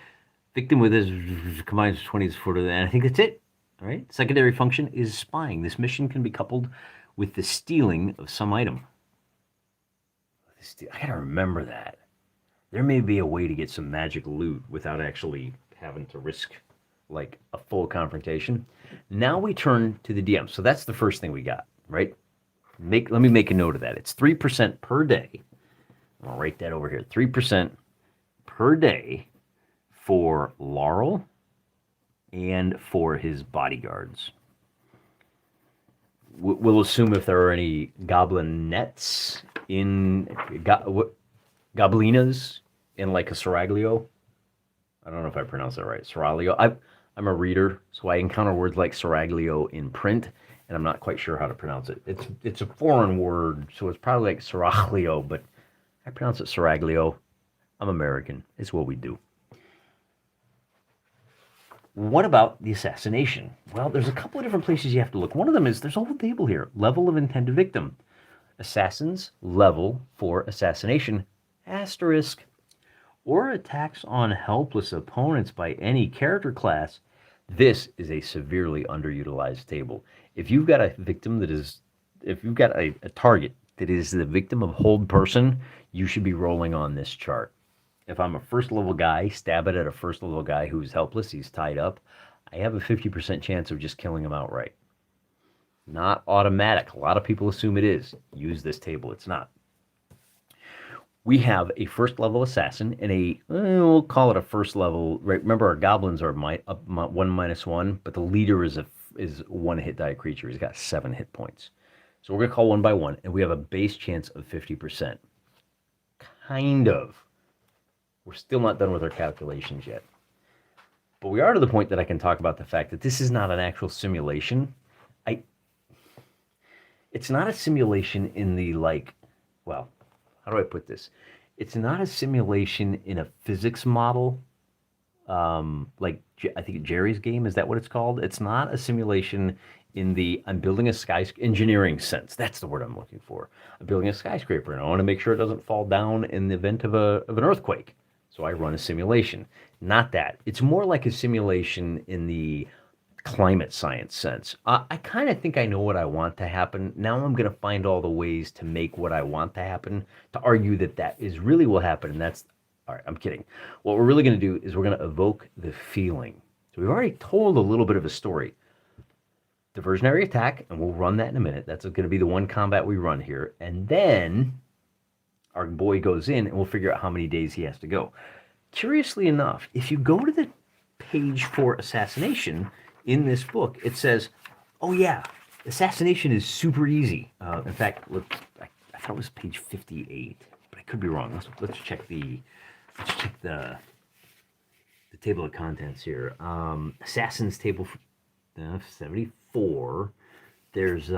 Victim with his combined 20s for the, and I think that's it. All right. Secondary function is spying. This mission can be coupled with the stealing of some item. I gotta remember that. There may be a way to get some magic loot without actually having to risk like a full confrontation. Now we turn to the DM. So that's the first thing we got, right? Let me make a note of that. It's 3% per day. I'll write that over here. 3% per day for Laurel and for his bodyguards. We'll assume if there are any goblinettes in goblinas in like a seraglio. I don't know if I pronounced that right. Seraglio. I'm a reader, so I encounter words like seraglio in print, and I'm not quite sure how to pronounce it. It's a foreign word, so it's probably like seraglio, but I pronounce it seraglio. I'm American. It's what we do. What about the assassination? Well, there's a couple of different places you have to look. One of them is there's a whole table here. Level of intended victim. Assassins level for assassination, asterisk, or attacks on helpless opponents by any character class. This is a severely underutilized table. If you've got a victim if you've got a target that is the victim of hold person, you should be rolling on this chart. If I'm a first level guy, stab it at a first level guy who's helpless, he's tied up, I have a 50% chance of just killing him outright. Not automatic. A lot of people assume it is. Use this table. It's not. We have a first level assassin and we'll call it a first level, right? Remember our goblins are 1-1, but the leader is one hit die creature. He's got 7 hit points. So we're going to call 1 by 1, and we have a base chance of 50%. Kind of. We're still not done with our calculations yet. But we are to the point that I can talk about the fact that this is not an actual simulation. It's not a simulation in the how do I put this? It's not a simulation in a physics model, like I think Jerry's game, is that what it's called? It's not a simulation in the I'm building a skyscraper engineering sense. That's the word I'm looking for. I'm building a skyscraper and I want to make sure it doesn't fall down in the event of an earthquake. So I run a simulation. Not that. It's more like a simulation in the climate science sense. I kind of think I know what I want to happen. Now I'm going to find all the ways to make what I want to happen, to argue that is really what happened. And that's, all right, I'm kidding. What we're really going to do is we're going to evoke the feeling. So we've already told a little bit of a story. Diversionary attack, and we'll run that in a minute. That's going to be the one combat we run here. And then our boy goes in and we'll figure out how many days he has to go. Curiously enough, if you go to the page for assassination in this book, it says, oh yeah, assassination is super easy. In fact, I thought it was page 58, but I could be wrong. Let's check the table of contents here. Assassins table 74. There's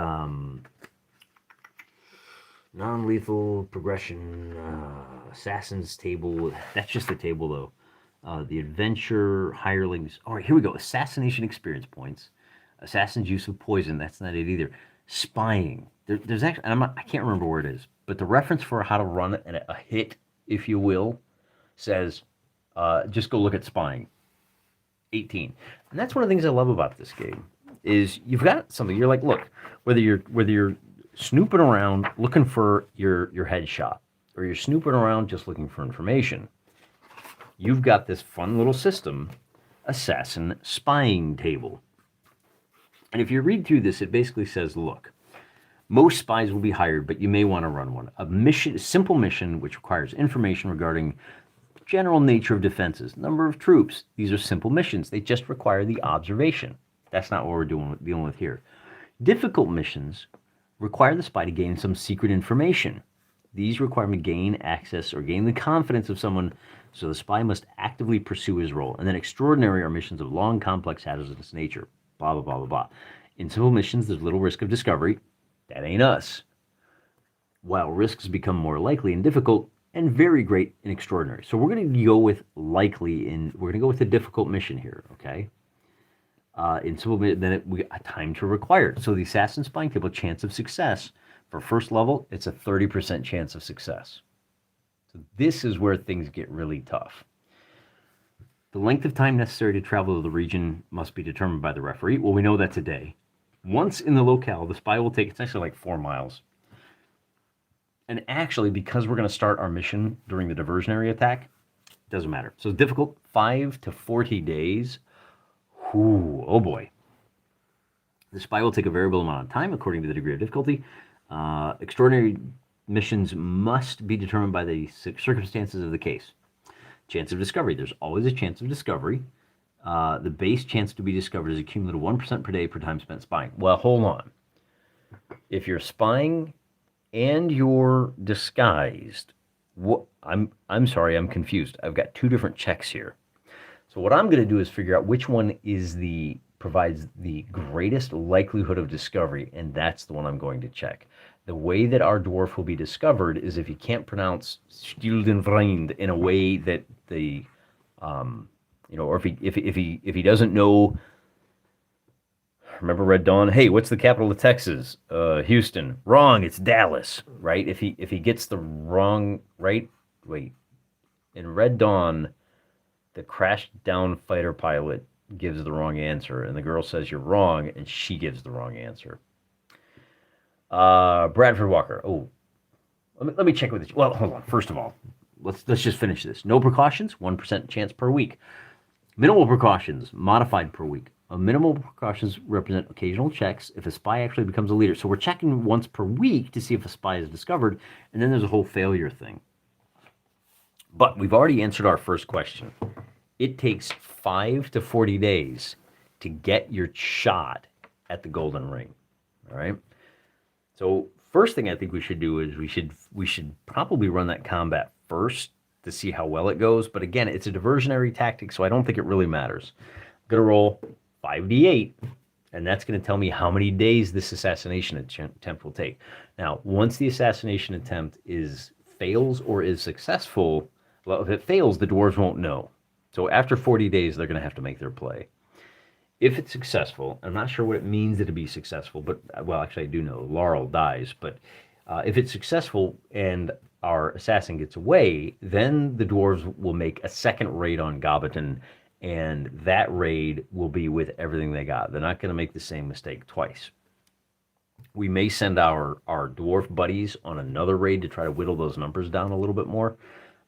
non-lethal progression, assassins table. That's just the table though. The adventure, hirelings. All right, here we go. Assassination experience points. Assassin's use of poison, that's not it either. Spying. There's actually, I can't remember where it is, but the reference for how to run a hit, if you will, says just go look at spying. 18. And that's one of the things I love about this game is you've got something. You're like, look, whether you're snooping around looking for your headshot, or you're snooping around just looking for information, you've got this fun little system, assassin spying table. And if you read through this, it basically says, look, most spies will be hired, but you may want to run one. A simple mission which requires information regarding general nature of defenses, number of troops. These are simple missions. They just require the observation. That's not what we're dealing with here. Difficult missions require the spy to gain some secret information. These require him to gain access or gain the confidence of someone, so the spy must actively pursue his role. And then extraordinary are missions of long, complex, hazardous nature. Blah, blah, blah, blah, blah. In simple missions, there's little risk of discovery. That ain't us. While risks become more likely and difficult, and very great and extraordinary. So we're going to go with likely, and we're going to go with a difficult mission here, okay? In simple, then we got time to require. So the assassin spying table chance of success for first level, it's a 30% chance of success. So this is where things get really tough. The length of time necessary to travel to the region must be determined by the referee. Well, we know that's a day. Once in the locale, the spy will take, it's actually like 4 miles. And actually, because we're going to start our mission during the diversionary attack, doesn't matter. So difficult, 5 to 40 days. Ooh, oh boy. The spy will take a variable amount of time according to the degree of difficulty. Extraordinary missions must be determined by the circumstances of the case. Chance of discovery. There's always a chance of discovery. The base chance to be discovered is a cumulative 1% per day per time spent spying. Well, hold on. If you're spying and you're disguised, I'm sorry, I'm confused. I've got 2 different checks here. So what I'm going to do is figure out which one provides the greatest likelihood of discovery, and that's the one I'm going to check. The way that our dwarf will be discovered is if he can't pronounce Stildenvriend in a way that the, or if he doesn't know. Remember Red Dawn? Hey, what's the capital of Texas? Houston. Wrong. It's Dallas. Right? If he gets the wrong right. Wait. In Red Dawn, the crashed down fighter pilot gives the wrong answer, and the girl says you're wrong, and she gives the wrong answer. Bradford Walker. Oh, let me check with this. Well, hold on. First of all, let's just finish this. No precautions. 1% chance per week. Minimal precautions modified per week. Minimal precautions represent occasional checks if a spy actually becomes a leader. So we're checking once per week to see if a spy is discovered, and then there's a whole failure thing. But we've already answered our first question. It takes 5 to 40 days to get your shot at the golden ring. All right? So first thing I think we should do is we should probably run that combat first to see how well it goes. But again, it's a diversionary tactic, so I don't think it really matters. I'm going to roll 5d8, and that's going to tell me how many days this assassination attempt will take. Now, once the assassination attempt fails or is successful, well, if it fails, the dwarves won't know. So after 40 days, they're going to have to make their play. If it's successful, I'm not sure what it means to be successful, but, well, actually I do know, Laurel dies, but if it's successful and our assassin gets away, then the dwarves will make a second raid on Gobiton, and that raid will be with everything they got. They're not going to make the same mistake twice. We may send our dwarf buddies on another raid to try to whittle those numbers down a little bit more,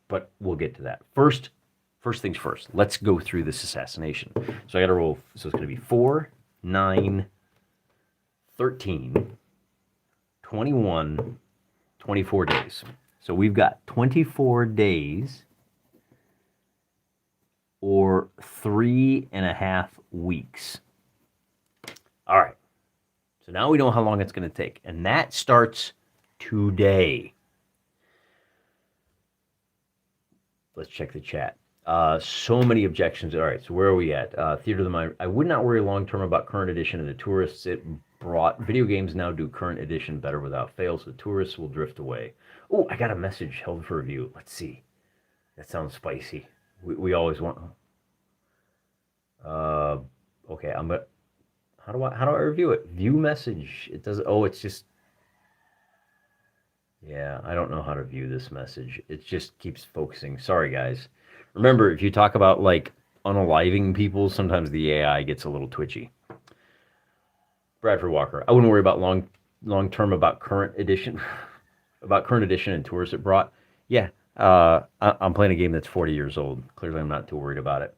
but we'll get to that. First things first, let's go through this assassination. So I got to roll, so it's going to be 4, 9, 13, 21, 24 days. So we've got 24 days or 3.5 weeks. All right. So now we know how long it's going to take. And that starts today. Let's check the chat. So many objections. All right, so where are we at? Theater of the Mind. I would not worry long-term about current edition of the tourists it brought. Video games now do current edition better without fail, so the tourists will drift away. Oh, I got a message held for review. Let's see. That sounds spicy. We always want... okay, I'm going to... how do I review it? View message. It does. Oh, it's just. Yeah, I don't know how to view this message. It just keeps focusing. Sorry, guys. Remember, if you talk about like unaliving people, sometimes the AI gets a little twitchy. Bradford Walker. I wouldn't worry about long term about current edition, about current edition and tours it brought. Yeah, I'm playing a game that's 40 years old. Clearly, I'm not too worried about it.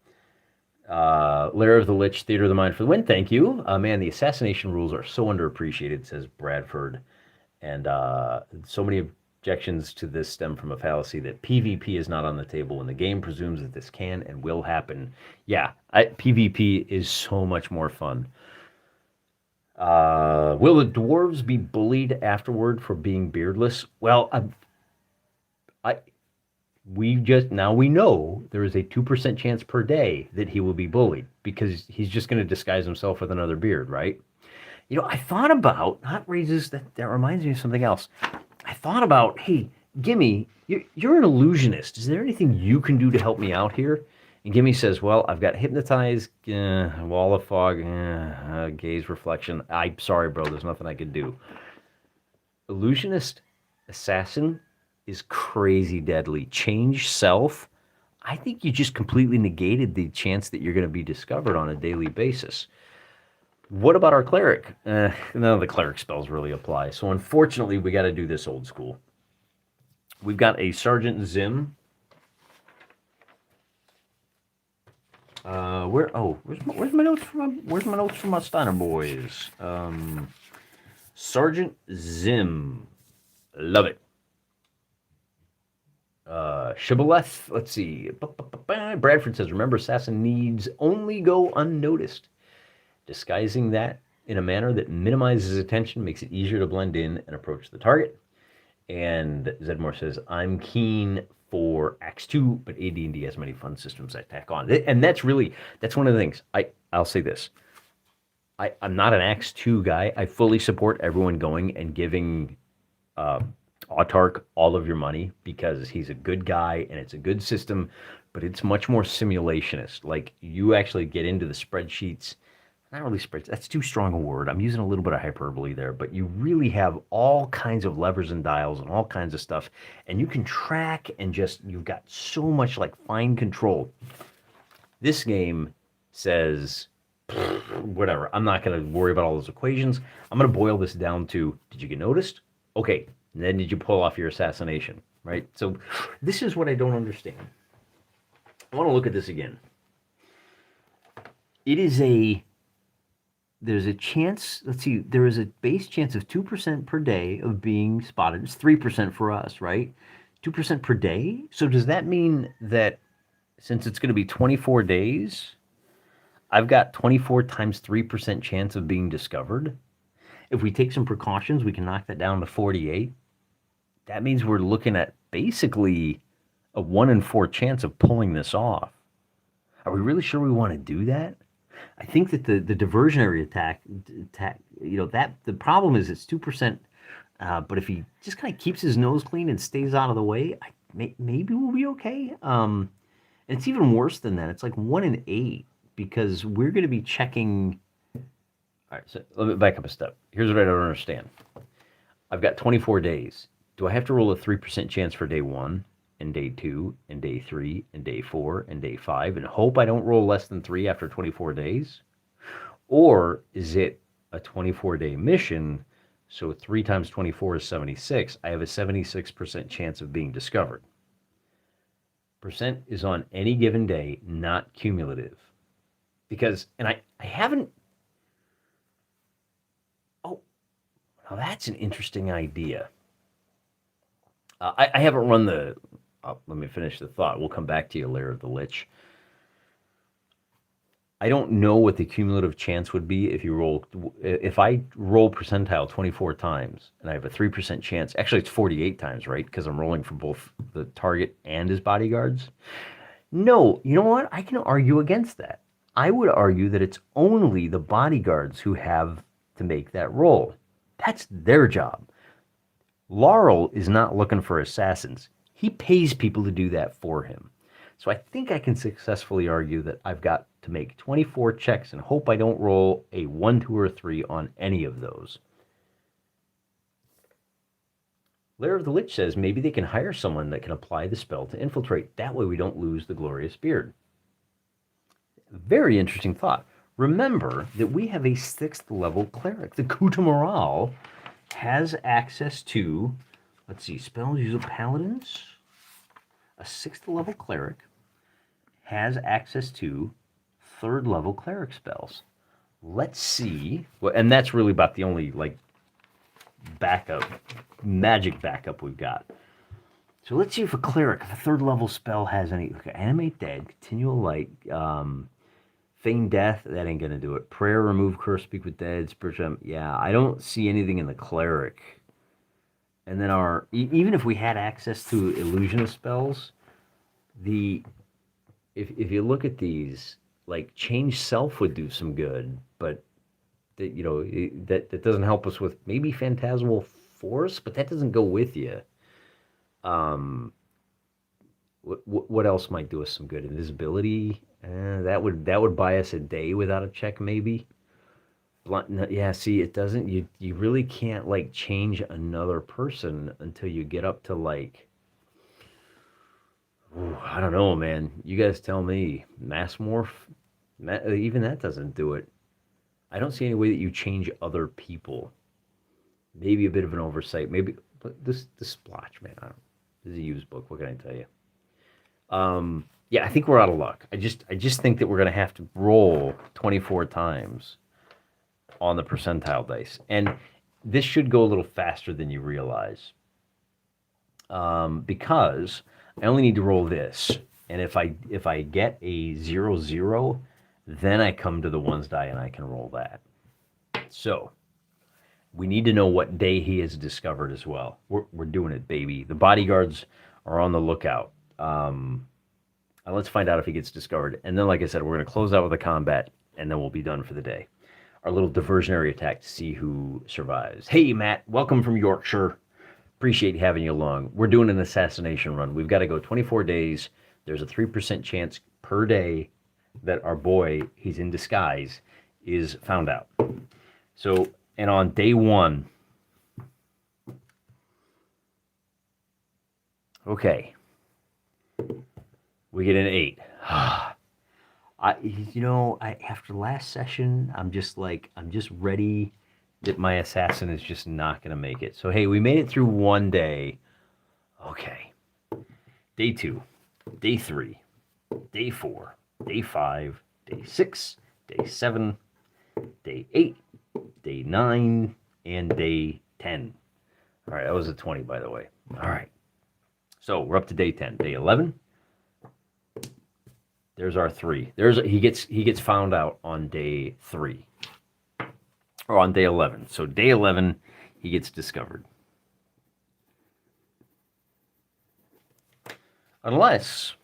Lair of the Lich, Theater of the Mind for the win. Thank you. Man, the assassination rules are so underappreciated, says Bradford. And so many objections to this stem from a fallacy that PvP is not on the table when the game presumes that this can and will happen. Yeah, PvP is so much more fun. Will the dwarves be bullied afterward for being beardless? Well, I we just now we know there is a 2% chance per day that he will be bullied because he's just going to disguise himself with another beard, right? You know, I thought about not raises that reminds me of something else. I thought about, hey, Gimme, you're an illusionist. Is there anything you can do to help me out here? And Gimme says, well, I've got hypnotize, wall of fog, gaze reflection. I'm sorry, bro. There's nothing I can do. Illusionist, assassin is crazy deadly. Change self. I think you just completely negated the chance that you're going to be discovered on a daily basis. What about our cleric? None of the cleric spells really apply. So unfortunately, we got to do this old school. We've got a Sergeant Zim. Where's my notes from my Steiner boys? Sergeant Zim. Love it. Shibboleth. Let's see. Bradford says, remember, assassin needs only go unnoticed. Disguising that in a manner that minimizes attention makes it easier to blend in and approach the target. And Zedmore says, I'm keen for Acts 2, but AD&D has many fun systems I tack on. And that's one of the things. I'll say this. I'm not an Acts 2 guy. I fully support everyone going and giving Autark all of your money because he's a good guy and it's a good system, but it's much more simulationist. Like, you actually get into the spreadsheets. Not really spreadsheets. That's too strong a word. I'm using a little bit of hyperbole there, but you really have all kinds of levers and dials and all kinds of stuff, and you can track and you've got so much like fine control. This game says, whatever. I'm not going to worry about all those equations. I'm going to boil this down to, did you get noticed? Okay. And then did you pull off your assassination, right? So this is what I don't understand. I want to look at this again. There's a chance, let's see, there is a base chance of 2% per day of being spotted. It's 3% for us, right? 2% per day? So does that mean that since it's going to be 24 days, I've got 24 times 3% chance of being discovered? If we take some precautions, we can knock that down to 48. That means we're looking at basically a 1 in 4 chance of pulling this off. Are we really sure we want to do that? I think that the diversionary attack, that the problem is it's 2%, but if he just kind of keeps his nose clean and stays out of the way, maybe we'll be okay. And it's even worse than that. It's like 1 in 8 because we're going to be checking. All right, so let me back up a step. Here's what I don't understand. I've got 24 days. Do I have to roll a 3% chance for day 1? And day 2, and day 3, and day 4, and day 5, and hope I don't roll less than 3 after 24 days? Or is it a 24-day mission, so 3 times 24 is 76. I have a 76% chance of being discovered. Percent is on any given day, not cumulative. Because, and I haven't... Oh, now that's an interesting idea. I haven't run the... let me finish the thought. We'll come back to you, Lair of the Lich. I don't know what the cumulative chance would be if I roll percentile 24 times and I have a 3% chance. Actually, it's 48 times, right? Because I'm rolling for both the target and his bodyguards. No, you know what? I can argue against that. I would argue that it's only the bodyguards who have to make that roll. That's their job. Laurel is not looking for assassins. He pays people to do that for him. So I think I can successfully argue that I've got to make 24 checks and hope I don't roll a 1, 2, or 3 on any of those. Lair of the Lich says maybe they can hire someone that can apply the spell to infiltrate. That way we don't lose the glorious beard. Very interesting thought. Remember that we have a 6th level cleric. The Kutamoral has access to, let's see, spells used by paladins. A 6th level cleric has access to 3rd level cleric spells. Let's see. Well, and that's really about the only like backup, magic backup we've got. So let's see if a cleric, if a 3rd level spell has any. Okay, animate dead, continual light, feign death. That ain't gonna do it. Prayer, remove curse, speak with dead, spiritual. Yeah, I don't see anything in the cleric. And then even if we had access to illusionist spells, if you look at these, like change self would do some good, but that doesn't help us with maybe phantasmal force, but that doesn't go with you. What else might do us some good? Invisibility, that would buy us a day without a check, maybe. Blunt, yeah. See, it doesn't. You really can't like change another person until you get up to like. Ooh, I don't know, man. You guys tell me. Mass morph, even that doesn't do it. I don't see any way that you change other people. Maybe a bit of an oversight. Maybe this splotch, man. This is a used book. What can I tell you? Yeah, I think we're out of luck. I just think that we're gonna have to roll 24 times on the percentile dice, and this should go a little faster than you realize, because I only need to roll this, and if I get a 0-0, then I come to the ones die and I can roll that. So we need to know what day he has discovered as well. We're doing it, baby. The bodyguards are on the lookout. Let's find out if he gets discovered, and then, like I said, we're going to close out with a combat, and then we'll be done for the day. Our little diversionary attack to see who survives. Hey, Matt, welcome from Yorkshire. Appreciate having you along. We're doing an assassination run. We've got to go 24 days. There's a 3% chance per day that our boy, he's in disguise, is found out. So, and on day 1, okay, we get an 8. After last session, I'm just ready that my assassin is just not going to make it. So, hey, we made it through one day. Okay. Day 2, day 3, day 4, day 5, day 6, day 7, day 8, day 9, and day 10. All right, that was a 20, by the way. All right. So we're up to day 10. Day 11. There's our 3. He gets found out on day 3. Or on day 11. So day 11, he gets discovered. Unless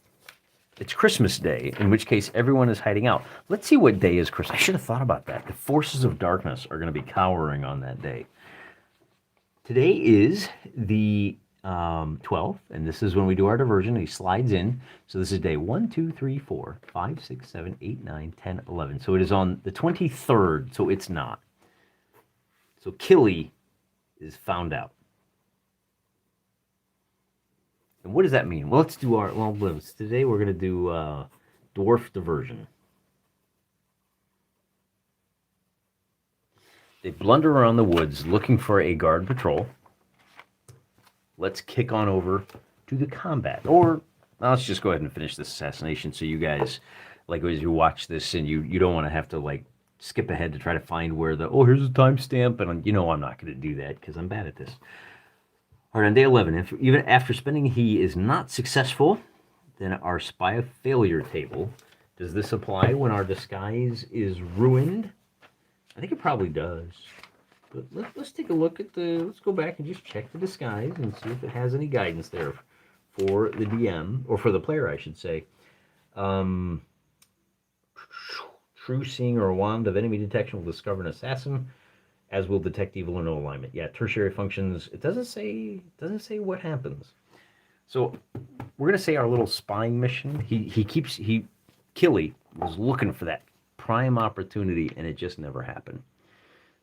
it's Christmas Day, in which case everyone is hiding out. Let's see what day is Christmas. I should have thought about that. The forces of darkness are going to be cowering on that day. Today is the 12th, and this is when we do our diversion. He slides in. So this is day 1, 2, 3, 4, 5, 6, 7, 8, 9, 10, 11. So it is on the 23rd, so it's not. So Killy is found out. And what does that mean? Well, let's do today we're going to do dwarf diversion. They blunder around the woods looking for a guard patrol. Let's kick on over to the combat. Or let's just go ahead and finish this assassination so you guys, like as you watch this and you don't want to have to like skip ahead to try to find where here's a timestamp, and I'm not going to do that because I'm bad at this. All right, on day 11, even after spending he is not successful, then our spy of failure table. Does this apply when our disguise is ruined? I think it probably does. But let's take a look at let's go back and just check the disguise and see if it has any guidance there for the DM, or for the player, I should say. True seeing or a wand of enemy detection will discover an assassin, as will detect evil or no alignment. Yeah, tertiary functions. It doesn't say what happens. So we're gonna say our little spying mission. Killy was looking for that prime opportunity, and it just never happened.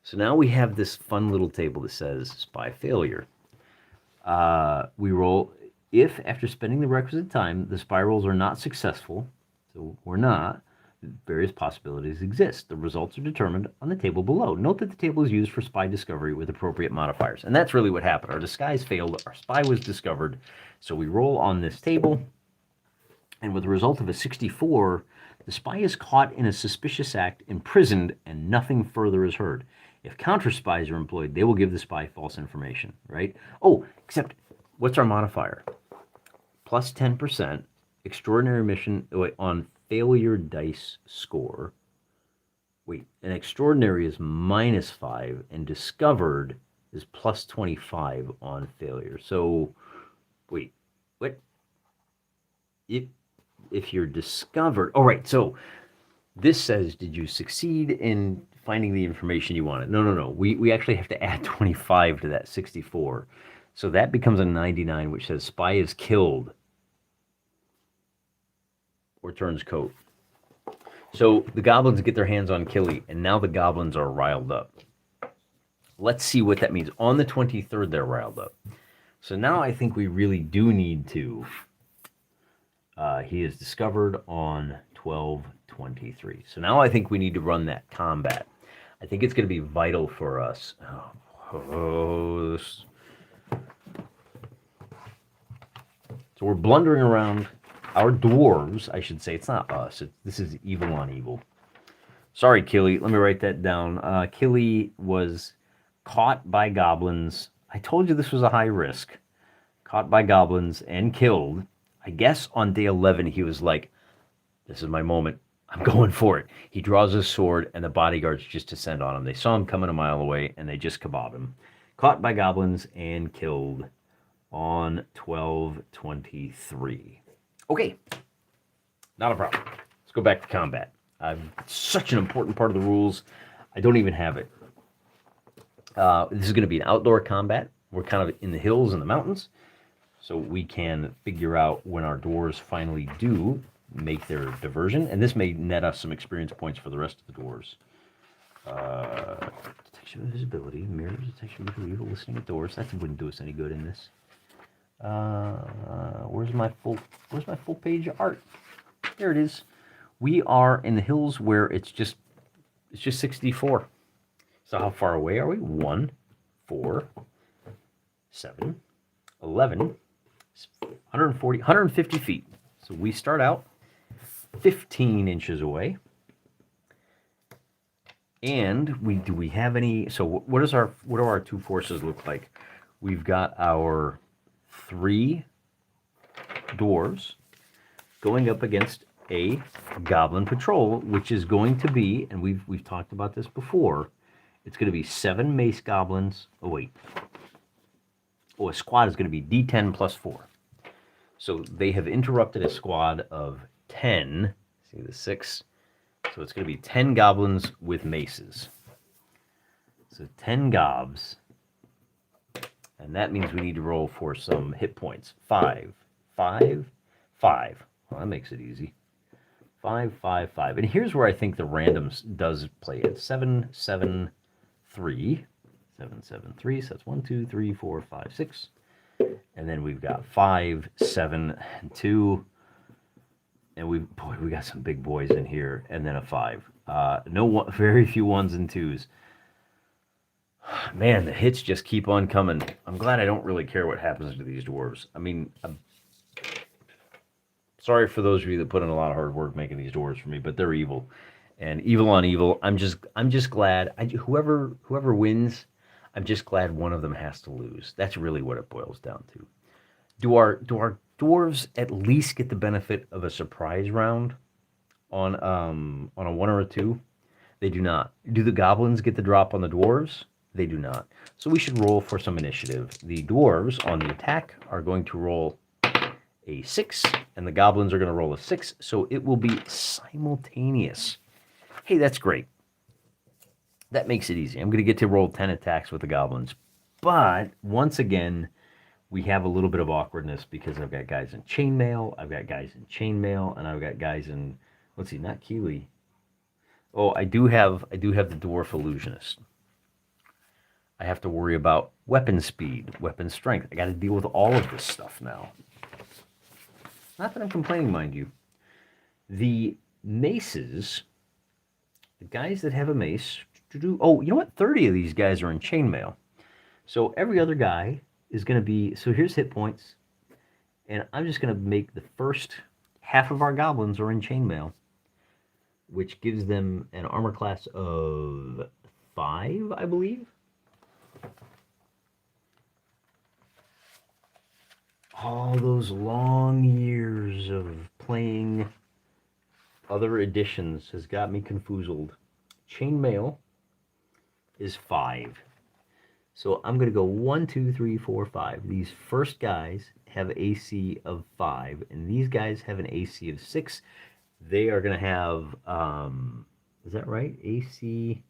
So now we have this fun little table that says spy failure. We roll if after spending the requisite time the spy rolls are not successful. So we're not. Various possibilities exist. The results are determined on the table below. Note that the table is used for spy discovery with appropriate modifiers. And that's really what happened. Our disguise failed. Our spy was discovered. So we roll on this table. And with the result of a 64, the spy is caught in a suspicious act, imprisoned, and nothing further is heard. If counter spies are employed, they will give the spy false information, right? Oh, except what's our modifier? Plus 10%, extraordinary mission on failure dice score. Wait, an extraordinary is -5 and discovered is plus 25 on failure. So, wait, what? If you're discovered, all right, so this says, did you succeed in finding the information you wanted? No. We actually have to add 25 to that 64. So that becomes a 99, which says spy is killed or turns coat. So the goblins get their hands on Killy, and now the goblins are riled up. Let's see what that means. On the 23rd, they're riled up. So now I think we really do need to. He is discovered on 12/23. So now I think we need to run that combat. I think it's going to be vital for us. So we're blundering around. Our dwarves, I should say, it's not us. This is evil on evil. Sorry, Killy. Let me write that down. Killy was caught by goblins. I told you this was a high risk. Caught by goblins and killed. I guess on day 11, he was like, this is my moment. I'm going for it. He draws his sword, and the bodyguards just descend on him. They saw him coming a mile away, and they just kebab him. Caught by goblins and killed on 12/23. Okay, not a problem. Let's go back to combat. It's such an important part of the rules. I don't even have it. This is going to be an outdoor combat. We're kind of in the hills and the mountains, so we can figure out when our dwarves finally do make their diversion, and this may net us some experience points for the rest of the dwarves. Detection of visibility, mirror detection of evil, listening at doors. That wouldn't do us any good in this. Where's my full page art? There it is. We are in the hills where it's just 64. So how far away are we? 1, 4, 7, 11, 140, 150 feet. So we start out 15 inches away. And do we have any? So what do our two forces look like? We've got our 3 dwarves going up against a goblin patrol, which is going to be, and we've talked about this before, it's going to be 7 mace goblins. A squad is going to be D10 plus 4. So they have interrupted a squad of 10. See the 6. So it's going to be 10 goblins with maces. So 10 gobs. And that means we need to roll for some hit points. 5, 5, 5. Well, that makes it easy. 5, 5, 5. And here's where I think the randoms does play it. 7, 7, 3. 7, 7, 3. So that's 1, 2, 3, 4, 5, 6. And then we've got 5, 7, and 2. And we got some big boys in here. And then a 5. Very few 1s and 2s. Man, the hits just keep on coming. I'm glad I don't really care what happens to these dwarves. I mean, I'm sorry for those of you that put in a lot of hard work making these dwarves for me, but they're evil. And evil on evil. I'm just glad whoever wins, I'm just glad one of them has to lose. That's really what it boils down to. Do our dwarves at least get the benefit of a surprise round on a 1 or a 2? They do not. Do the goblins get the drop on the dwarves? They do not. So we should roll for some initiative. The dwarves on the attack are going to roll a 6, and the goblins are going to roll a 6, so it will be simultaneous. Hey, that's great. That makes it easy. I'm going to get to roll 10 attacks with the goblins. But once again, we have a little bit of awkwardness because I've got guys in chainmail, I've got guys in chainmail, and I've got guys in, let's see, not Keeley. Oh, I do have the dwarf illusionist. I have to worry about weapon speed, weapon strength. I got to deal with all of this stuff now. Not that I'm complaining, mind you. The maces, the guys that have a mace, oh, you know what? 30 of these guys are in chainmail. So every other guy is going to be, so here's hit points. And I'm just going to make the first half of our goblins are in chainmail, which gives them an armor class of 5, I believe. All those long years of playing other editions has got me confoozled. Chainmail is 5. So I'm going to go 1, 2, 3, 4, 5. These first guys have AC of 5, and these guys have an AC of 6. They are going to have, is that right? AC.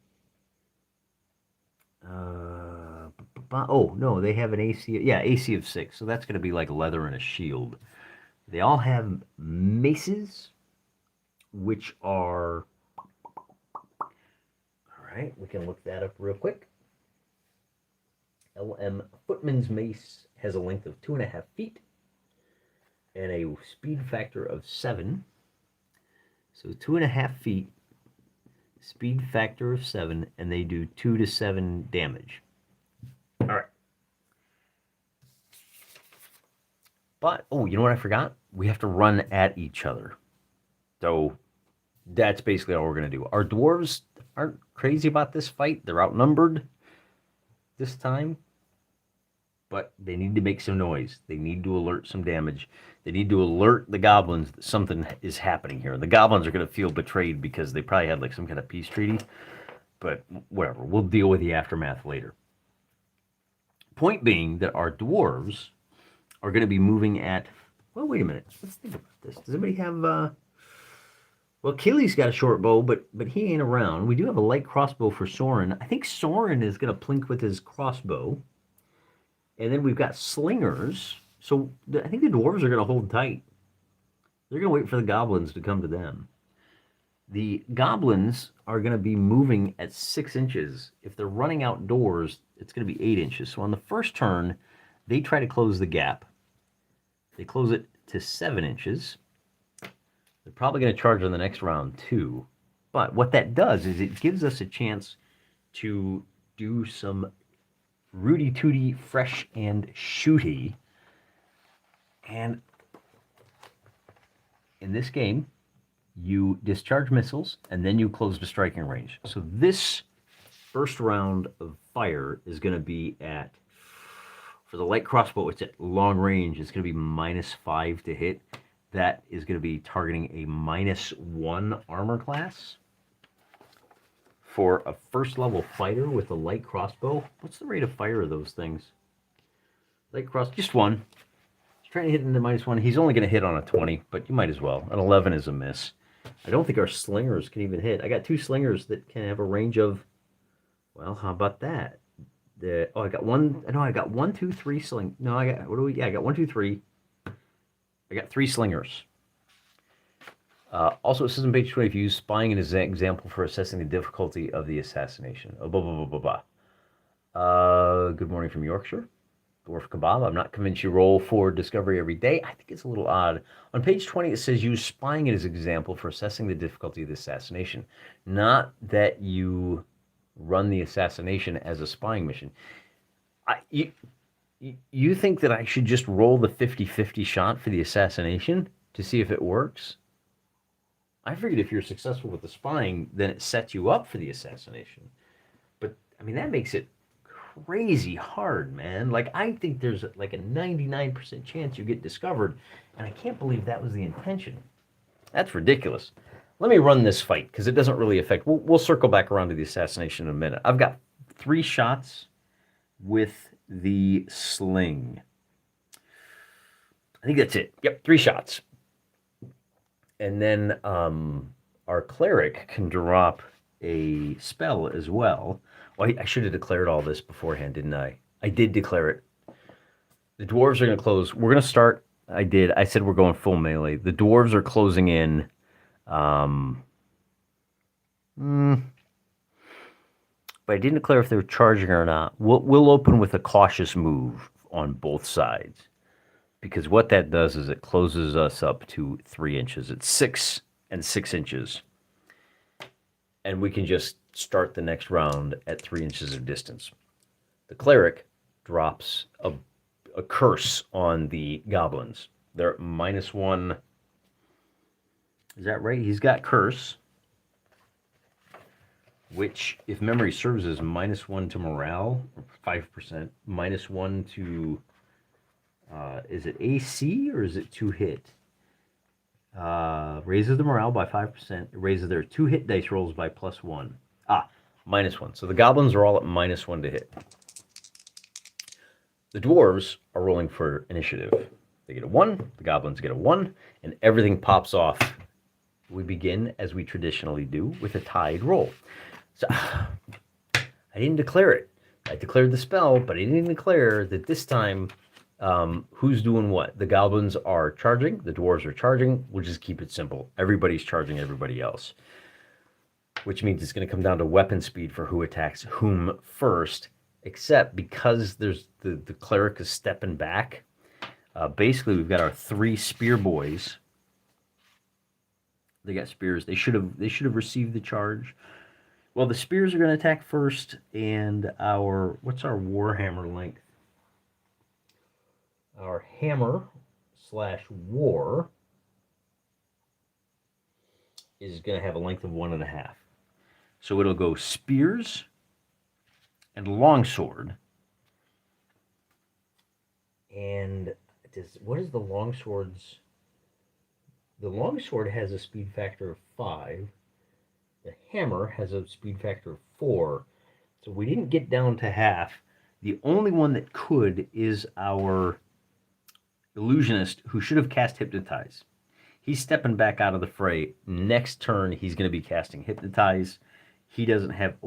Oh, no, they have an AC. Yeah, AC of 6. So that's going to be like leather and a shield. They all have maces, which are. All right, we can look that up real quick. LM Footman's Mace has a length of 2.5 feet and a speed factor of 7. So 2.5 feet, speed factor of 7, and they do 2 to 7 damage. All right. But, oh, you know what I forgot? We have to run at each other. So that's basically all we're going to do. Our dwarves aren't crazy about this fight. They're outnumbered this time, but they need to make some noise. They need to alert some damage. They need to alert the goblins that something is happening here. The goblins are going to feel betrayed because they probably had like some kind of peace treaty, but whatever. We'll deal with the aftermath later. Point being that our dwarves are going to be moving at, well, wait a minute. Let's think about this. Does anybody have, well, Keely's got a short bow, but he ain't around. We do have a light crossbow for Soren. I think Soren is going to plink with his crossbow. And then we've got slingers. So I think the dwarves are going to hold tight. They're going to wait for the goblins to come to them. The goblins are going to be moving at 6 inches. If they're running outdoors, it's going to be 8 inches. So on the first turn, they try to close the gap. They close it to 7 inches. They're probably going to charge on the next round too. But what that does is it gives us a chance to do some Rudy Tooty, fresh and shooty. And in this game, you discharge missiles and then you close to striking range. So this first round of fire is going to be at, for the light crossbow, it's at long range. It's going to be -5 to hit. That is going to be targeting a -1 armor class. For a first level fighter with a light crossbow, what's the rate of fire of those things? Light cross, just 1. He's trying to hit into -1. He's only going to hit on a 20, but you might as well. An 11 is a miss. I don't think our slingers can even hit. I got 2 slingers that can have a range of, well, how about that? I got 1. No, I got 1, 2, 3 sling. No, I got, what do we? Yeah, I got 1, 2, 3. I got 3 slingers. Also, it says on page 20, if you use spying as an example for assessing the difficulty of the assassination. Oh, blah, blah, blah, blah, blah. Good morning from Yorkshire. Dwarf Kebab. I'm not convinced you roll for discovery every day. I think it's a little odd. On page 20, it says use spying as an example for assessing the difficulty of the assassination. Not that you run the assassination as a spying mission. You think that I should just roll the 50-50 shot for the assassination to see if it works? I figured if you're successful with the spying, then it sets you up for the assassination. But, I mean, that makes it crazy hard, man. Like, I think there's like a 99% chance you get discovered, and I can't believe that was the intention. That's ridiculous. Let me run this fight, because it doesn't really affect... We'll circle back around to the assassination in a minute. I've got 3 shots with the sling. I think that's it. Yep, 3 shots. And then our cleric can drop a spell as well. Well, I should have declared all this beforehand, didn't I? I did declare it. The dwarves are going to close. We're going to start. I said we're going full melee. The dwarves are closing in. But I didn't declare if they're charging or not. We'll open with a cautious move on both sides. Because what that does is it closes us up to 3 inches. It's 6 and 6 inches. And we can just start the next round at 3 inches of distance. The cleric drops a curse on the goblins. They're -1. Is that right? He's got curse, which, if memory serves, is -1 to morale, 5%, -1 to, is it AC or is it 2 hit? Raises the morale by 5%. It raises their 2 hit dice rolls by +1. -1. So the goblins are all at -1 to hit. The dwarves are rolling for initiative. They get a 1, the goblins get a 1, and everything pops off. We begin, as we traditionally do, with a tied roll. So, I didn't declare it. I declared the spell, but I didn't declare that this time who's doing what. The goblins are charging, the dwarves are charging. We'll just keep it simple. Everybody's charging everybody else, which means it's going to come down to weapon speed for who attacks whom first, except because there's the cleric is stepping back. Basically, we've got our 3 spear boys. They got spears. They should have received the charge. Well, the spears are going to attack first, and what's our warhammer length? Our hammer/war is going to have a length of 1.5. So it'll go spears and longsword. And what is the longsword's? The longsword has a speed factor of 5. The hammer has a speed factor of 4. So we didn't get down to half. The only one that could is our illusionist, who should have cast Hypnotize. He's stepping back out of the fray. Next turn, he's going to be casting Hypnotize. He doesn't have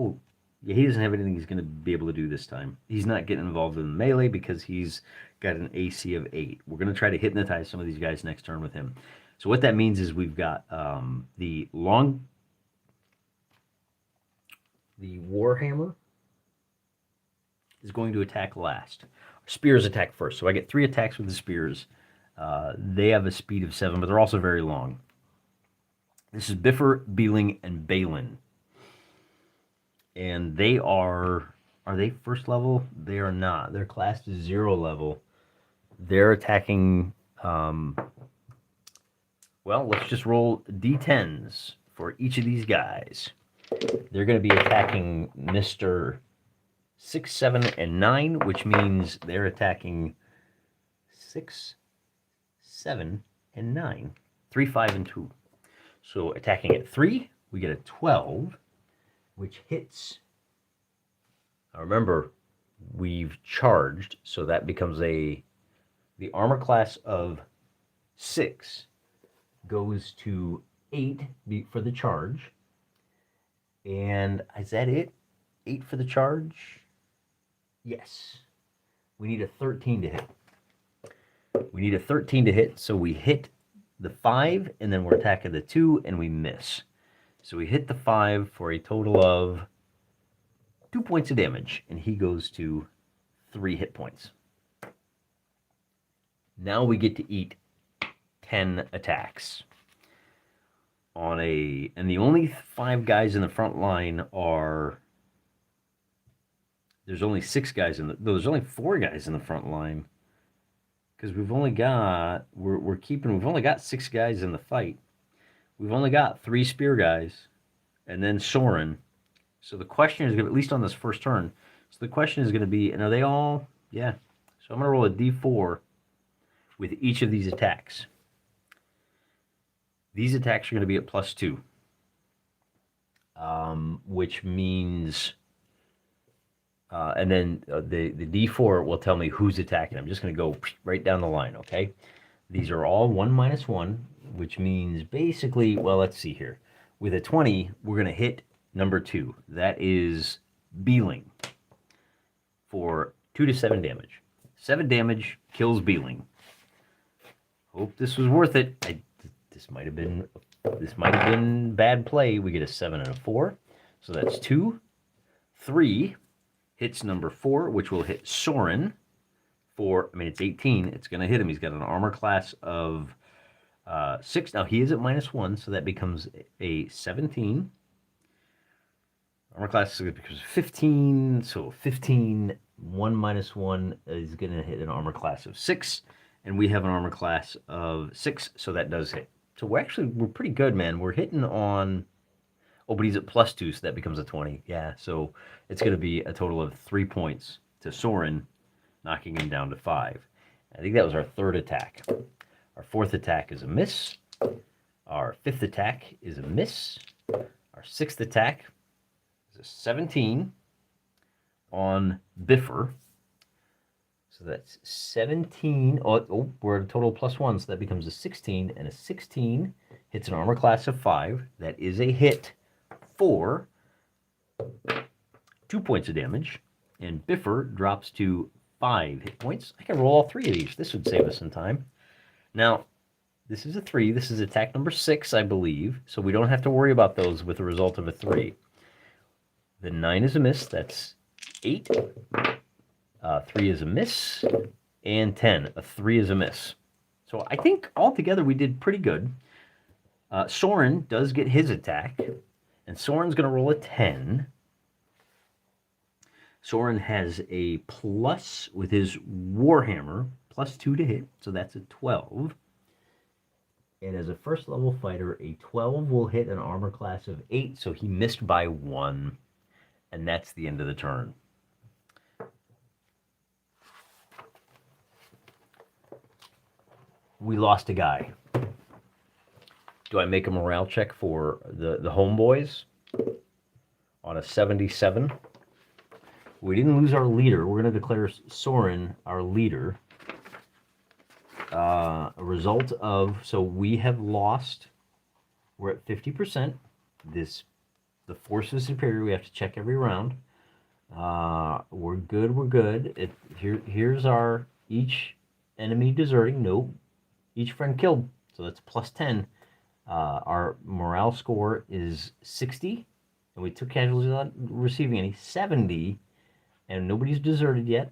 anything he's going to be able to do this time. He's not getting involved in melee because he's got an AC of 8. We're going to try to hypnotize some of these guys next turn with him. So what that means is we've got the warhammer is going to attack last. Spears attack first. So I get 3 attacks with the spears. They have a speed of 7, but they're also very long. This is Biffer, Beeling, and Balin. And they are they first level? They are not. Their class is 0 level. They're attacking, well, let's just roll D10s for each of these guys. They're going to be attacking Mr. 6, 7, and 9, which means they're attacking 6, 7, and 9. 3, 5, and 2. So attacking at 3, we get a 12, which hits. Now remember, we've charged, so that becomes the armor class of 6 goes to 8 for the charge. And is that it? 8 for the charge? Yes. We need a 13 to hit. We need a 13 to hit, so we hit the 5, and then we're attacking the 2, and we miss. So we hit the 5 for a total of 2 points of damage, and he goes to 3 hit points. Now we get to eat 10 attacks. And the only 5 guys in the front line are... There's only 6 guys there's only 4 guys in the front line. Because we've only got... We've only got 6 guys in the fight. We've only got 3 spear guys. And then Soren. So the question is going to, at least on this first turn, so the question is going to be, and are they all... Yeah. So I'm going to roll a d4 with each of these attacks. These attacks are going to be at +2. Which means... and then the D4 will tell me who's attacking. I'm just going to go right down the line, okay? These are all 1-1, which means basically, well, let's see here. With a 20, we're going to hit number 2. That is Beeling for 2 to 7 damage. 7 damage, kills Beeling. Hope this was worth it. This might have been bad play. We get a 7 and a 4. So that's 2. 3 hits number 4, which will hit Soren for, it's 18. It's going to hit him. He's got an armor class of 6. Now, he is at -1, so that becomes a 17. Armor class becomes 15. So 15, 1 minus 1 is going to hit an armor class of 6. And we have an armor class of 6, so that does hit. So we're pretty good, man. We're hitting on... Oh, but he's at +2, so that becomes a 20. Yeah, so it's going to be a total of 3 points to Soren, knocking him down to 5. I think that was our 3rd attack. Our 4th attack is a miss. Our 5th attack is a miss. Our 6th attack is a 17 on Biffer. So that's 17. Oh, we're at a total of +1, so that becomes a 16. And a 16 hits an armor class of 5. That is a hit for 2 points of damage. And Biffer drops to 5 hit points. I can roll all 3 of these. This would save us some time. Now, this is a 3. This is attack number 6, I believe. So we don't have to worry about those with the result of a 3. The 9 is a miss. That's 8. 3 is a miss, and 10. A 3 is a miss. So I think altogether we did pretty good. Soren does get his attack, and Soren's going to roll a 10. Soren has a plus with his Warhammer, +2 to hit, so that's a 12. And as a first level fighter, a 12 will hit an armor class of 8, so he missed by 1, and that's the end of the turn. We lost a guy. Do I make a morale check for the homeboys on a 77? We didn't lose our leader. We're going to declare Soren our leader. A result of, so we have lost. We're at 50%. The force is superior. We have to check every round. We're good. We're good. Here's our each enemy deserting. Nope. Each friend killed, so that's +10. Our morale score is 60, and we took casualties without receiving any. 70, and nobody's deserted yet.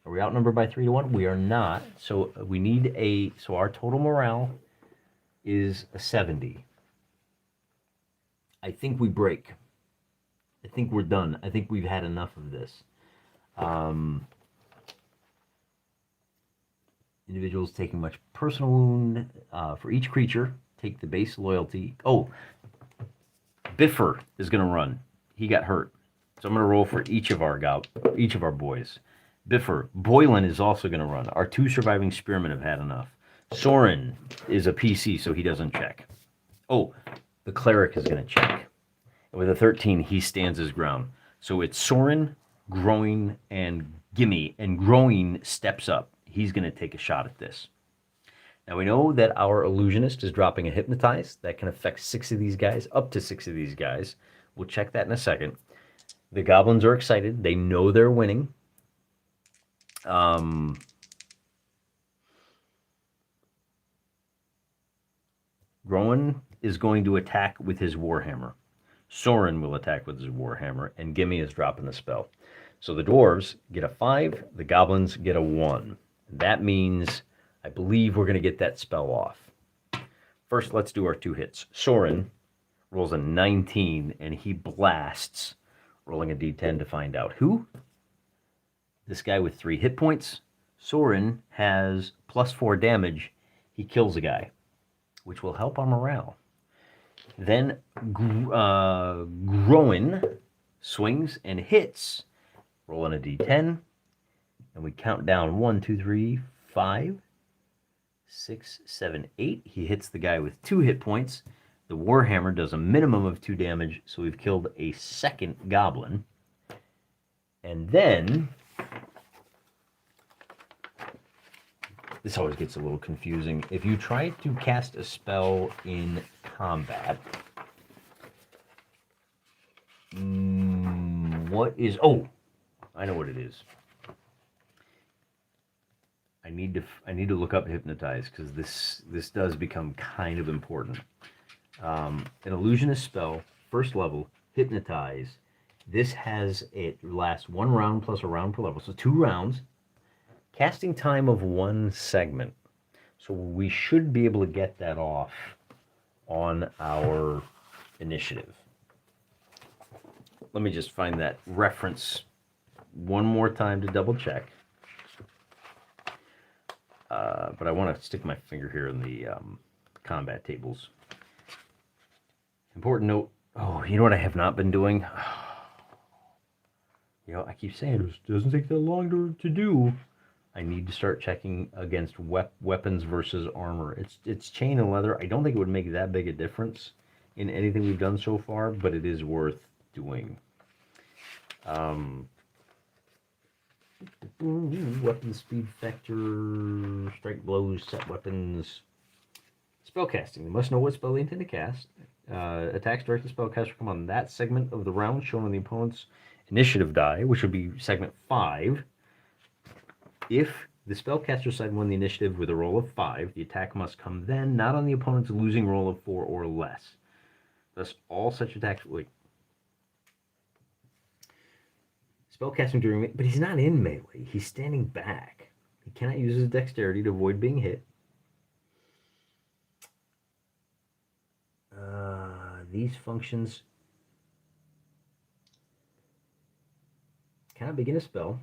Are we outnumbered by 3 to 1? We are not. So we need so our total morale is a 70. I think we break. I think we're done. I think we've had enough of this. Individuals taking much personal wound for each creature. Take the base loyalty. Oh, Biffer is going to run. He got hurt. So I'm going to roll for each of our boys. Biffer. Boylan is also going to run. Our 2 surviving spearmen have had enough. Soren is a PC, so he doesn't check. Oh, the cleric is going to check. And with a 13, he stands his ground. So it's Soren, Growing, and Gimme. And Growing steps up. He's going to take a shot at this. Now we know that our illusionist is dropping a hypnotize. That can affect 6 of these guys, up to 6 of these guys. We'll check that in a second. The goblins are excited. They know they're winning. Groen is going to attack with his Warhammer. Soren will attack with his Warhammer, and Gimme is dropping the spell. So the dwarves get a 5, the goblins get a 1. That means, I believe we're going to get that spell off. First, let's do our 2 hits. Soren rolls a 19, and he blasts, rolling a d10 to find out who. This guy with 3 hit points. Soren has +4 damage. He kills a guy, which will help our morale. Then Groen swings and hits, rolling a d10. And we count down 1, 2, 3, 5, 6, 7, 8. He hits the guy with 2 hit points. The Warhammer does a minimum of 2 damage, so we've killed a second goblin. And then, this always gets a little confusing. If you try to cast a spell in combat, oh, I know what it is. I need to look up hypnotize because this does become kind of important. An illusionist spell, first level, hypnotize. This it lasts 1 round plus a round per level, so 2 rounds. Casting time of 1 segment. So we should be able to get that off on our initiative. Let me just find that reference one more time to double check. But I want to stick my finger here in the combat tables. Important note. Oh, you know what I have not been doing? You know, I keep saying it doesn't take that long to do. I need to start checking against weapons versus armor. It's chain and leather. I don't think it would make that big a difference in anything we've done so far, but it is worth doing. Weapon speed factor, strike blows, set weapons. Spellcasting. They must know what spell they intend to cast. Attacks directed spellcaster come on that segment of the round shown on the opponent's initiative die, which would be segment 5. If the spellcaster side won the initiative with a roll of 5, the attack must come then, not on the opponent's losing roll of 4 or less. Thus, all such attacks... Wait. Spellcasting during... But he's not in melee. He's standing back. He cannot use his dexterity to avoid being hit. These functions cannot begin a spell.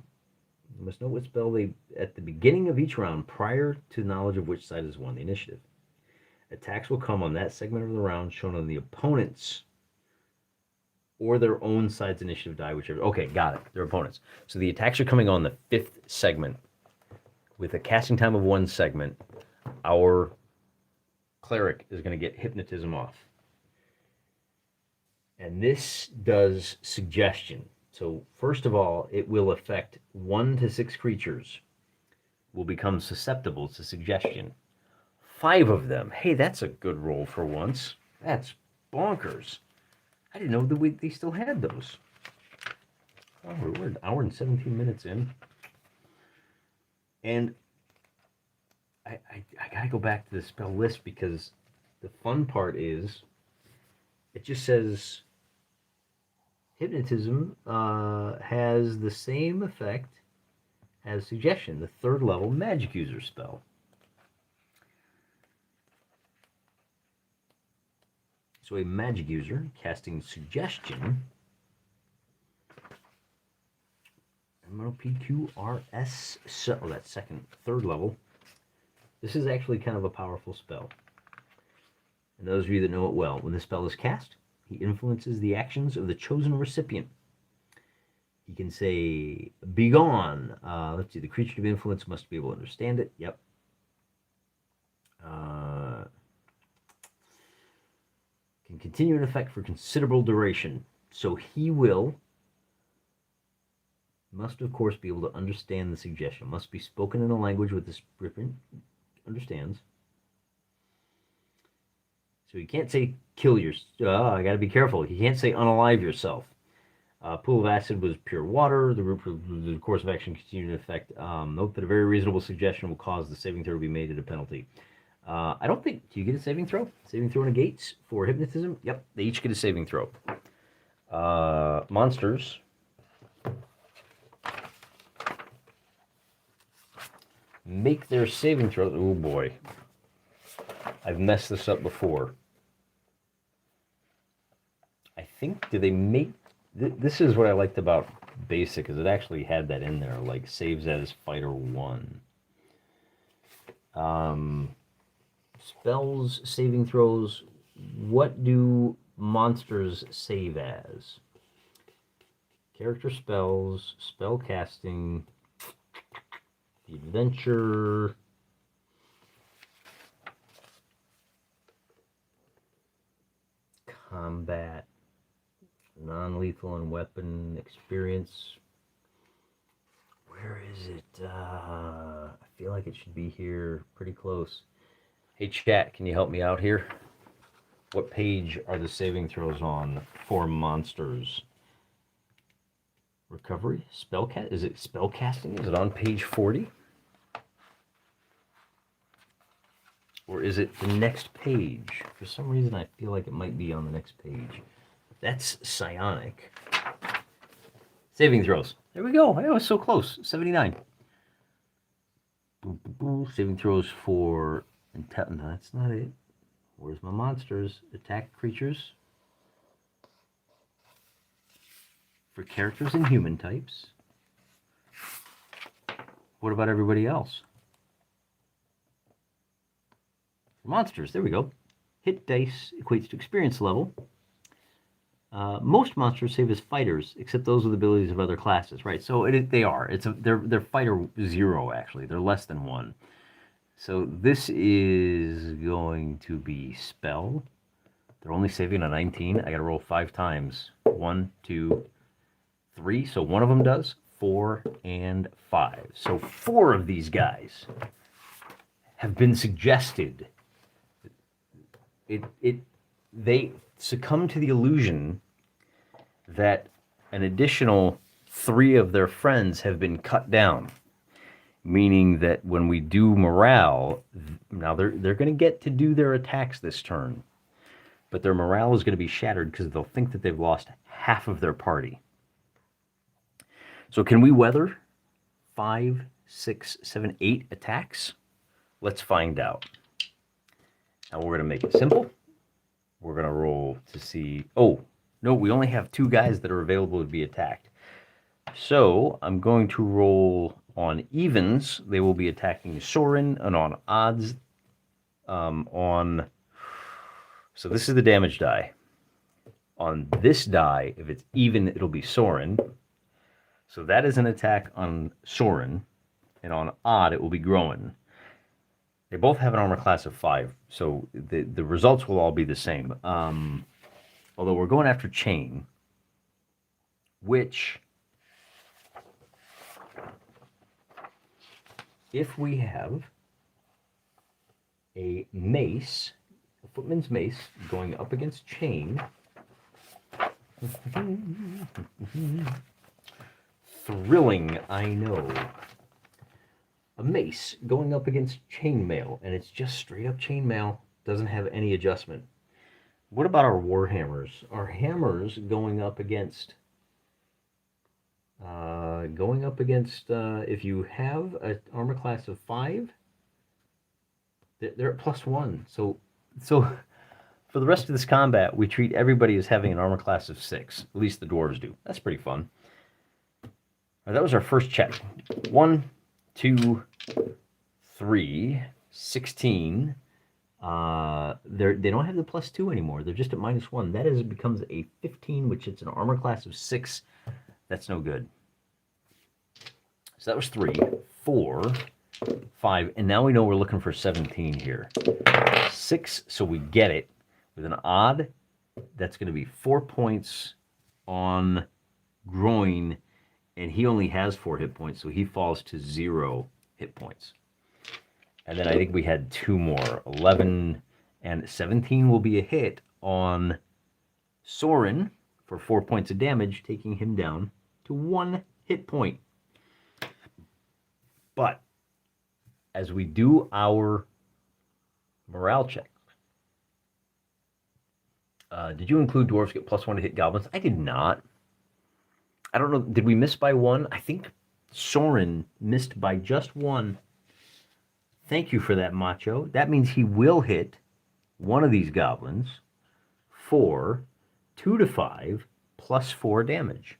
You must know what spell they at the beginning of each round prior to knowledge of which side has won the initiative. Attacks will come on that segment of the round shown on the opponent's or their own side's initiative die, whichever. Okay, got it. Their opponents. So the attacks are coming on the 5th segment. With a casting time of 1 segment, our cleric is going to get hypnotism off. And this does suggestion. So first of all, it will affect 1 to 6 creatures will become susceptible to suggestion. 5 of them. Hey, that's a good roll for once. That's bonkers. I didn't know that they still had those. Oh, we're an hour and 17 minutes in. And I gotta go back to the spell list because the fun part is it just says hypnotism has the same effect as suggestion, the 3rd level magic user spell. So a magic user casting suggestion, MOPQRS, so that's 3rd level. This is actually kind of a powerful spell. And those of you that know it well, when the spell is cast, he influences the actions of the chosen recipient. He can say, "Be gone." Let's see, the creature to be influenced must be able to understand it. Yep. Can continue in effect for considerable duration. So he must of course be able to understand the suggestion. Must be spoken in a language with the recipient understands. So you can't say kill yourself. I got to be careful. You can't say unalive yourself. Pool of acid was pure water. The course of action continued in effect. Note that a very reasonable suggestion will cause the saving throw to be made at a penalty. I don't think... Do you get a saving throw? Saving throw negates for hypnotism? Yep, they each get a saving throw. Monsters. Make their saving throws. Oh boy. I've messed this up before. I think, do they make... This is what I liked about Basic, is it actually had that in there, like saves as Fighter 1. Spells, saving throws, what do monsters save as? Character spells, spell casting, the adventure, combat, non-lethal and weapon experience. Where is it? I feel like it should be here pretty close. Hey chat, can you help me out here? What page are the saving throws on for monsters? Recovery? Spellcast? Is it spellcasting? Is it on page 40? Or is it the next page? For some reason, I feel like it might be on the next page. That's psionic. Saving throws. There we go. I was so close. 79. Boo, boo, boo. Saving throws for... No, that's not it. Where's my monsters? Attack creatures. For characters and human types. What about everybody else? For monsters, there we go. Hit dice equates to experience level. Most monsters save as fighters, except those with abilities of other classes, right? So they are. They're fighter 0, actually. They're less than 1. So this is going to be spell. They're only saving a 19. I got to roll 5 times. 1, 2, 3. So one of them does. 4 and 5. So 4 of these guys have been suggested. They succumb to the illusion that an additional 3 of their friends have been cut down. Meaning that when we do morale, now they're going to get to do their attacks this turn, but their morale is going to be shattered because they'll think that they've lost half of their party. So can we weather 5, 6, 7, 8 attacks? Let's find out. Now we're going to make it simple. We're going to roll to see... Oh, no, we only have 2 guys that are available to be attacked. So I'm going to roll... On evens, they will be attacking Soren, and on odds, so this is the damage die. On this die, if it's even, it'll be Soren. So that is an attack on Soren, and on odd, it will be Groen. They both have an armor class of 5, so the results will all be the same. Although we're going after Chain, which... If we have a mace, a footman's mace, going up against Chain, thrilling, I know. A mace going up against chainmail, and it's just straight up chainmail, doesn't have any adjustment. What about our warhammers? Our hammers going up against... if you have an armor class of 5, they're at +1. So for the rest of this combat, we treat everybody as having an armor class of 6. At least the dwarves do. That's pretty fun. Right, that was our first check. 1, 2, 3, 16. They don't have the +2 anymore. They're just at -1. That becomes a 15, which it's an armor class of 6. That's no good. So that was 3, 4, 5, and now we know we're looking for 17 here. 6, so we get it. With an odd, that's going to be 4 points on Groin, and he only has 4 hit points, so he falls to 0 hit points. And then I think we had 2 more. 11 and 17 will be a hit on Soren for 4 points of damage, taking him down to 1 hit point. But as we do our morale check, did you include dwarves get +1 to hit goblins? I did not. I don't know. Did we miss by 1? I think Soren missed by just 1. Thank you for that, Macho. That means he will hit one of these goblins for 2 to 5 plus 4 damage.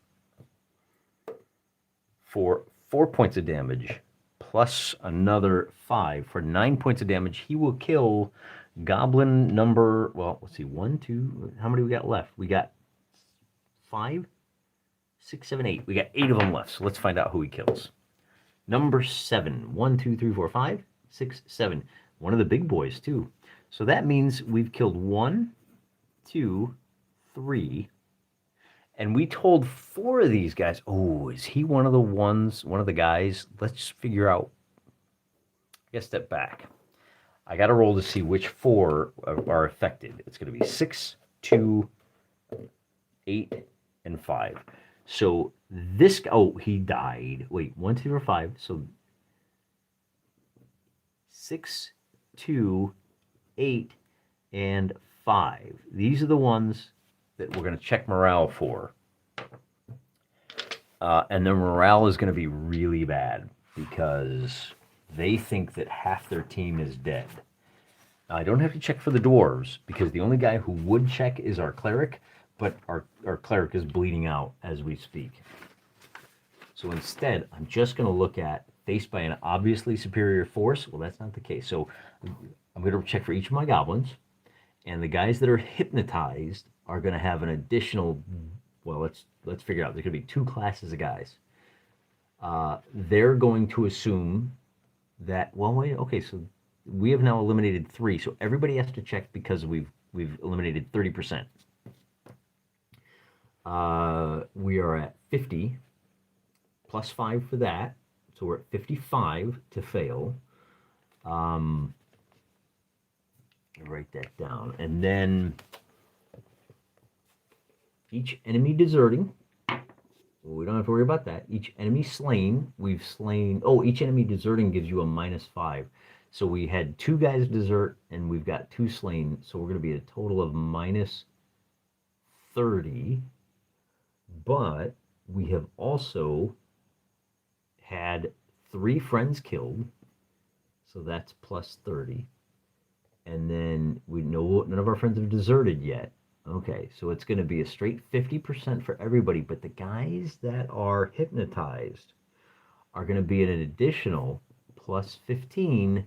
For 4 points of damage plus another 5 for 9 points of damage. He will kill goblin number, well, let's see, 1, 2, how many we got left? We got 5, 6, 7, 8. We got 8 of them left, so let's find out who he kills. Number 7. 1, 2, 3, 4, 5, 6, 7. One of the big boys, too. So that means we've killed 1, 2, 3, and we told 4 of these guys. Oh, is he one of the guys? Let's figure out. I gotta step back. I gotta roll to see which 4 are affected. It's gonna be 6, 2, 8, and 5. So this guy, oh, he died. Wait, 1, 2, or 5. So 6, 2, 8, and 5. These are the ones that we're going to check morale for. And their morale is going to be really bad because they think that half their team is dead. I don't have to check for the dwarves because the only guy who would check is our cleric, but our cleric is bleeding out as we speak. So instead, I'm just going to look at faced by an obviously superior force. Well, that's not the case. So I'm going to check for each of my goblins, and the guys that are hypnotized are going to have an additional. Well, let's figure out. There's going to be 2 classes of guys. They're going to assume that. Well, wait. Okay, so we have now eliminated 3. So everybody has to check because we've eliminated 30%. We are at 50 plus 5 for that, so we're at 55 to fail. Write that down, and then each enemy deserting. We don't have to worry about that. Each enemy slain, we've slain. Oh, each enemy deserting gives you a -5. So we had 2 guys desert, and we've got 2 slain. So we're going to be a total of -30. But we have also had 3 friends killed, so that's +30. And then we know none of our friends have deserted yet. Okay, so it's going to be a straight 50% for everybody, but the guys that are hypnotized are going to be at an additional +15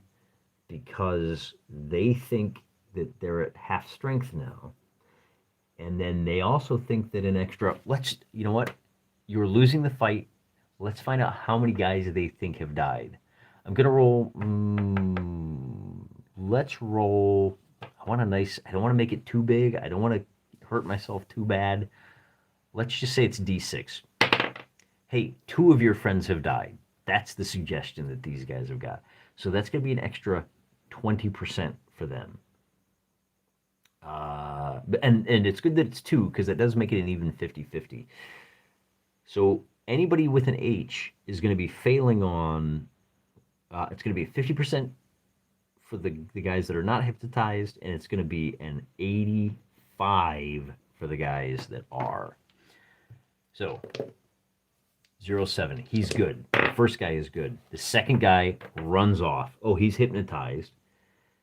because they think that they're at half strength now. And then they also think that an extra, you know what? You're losing the fight. Let's find out how many guys they think have died. I'm going to roll, let's roll. I don't want to make it too big. I don't want to hurt myself too bad. Let's just say it's D6. Hey, 2 of your friends have died. That's the suggestion that these guys have got. So that's going to be an extra 20% for them. And it's good that it's 2 because that does make it an even 50-50. So anybody with an H is going to be failing on, it's going to be a 50% for the guys that are not hypnotized, and it's going to be an 85 for the guys that are. So 07, he's good. The first guy is good. The second guy runs off. Oh, he's hypnotized.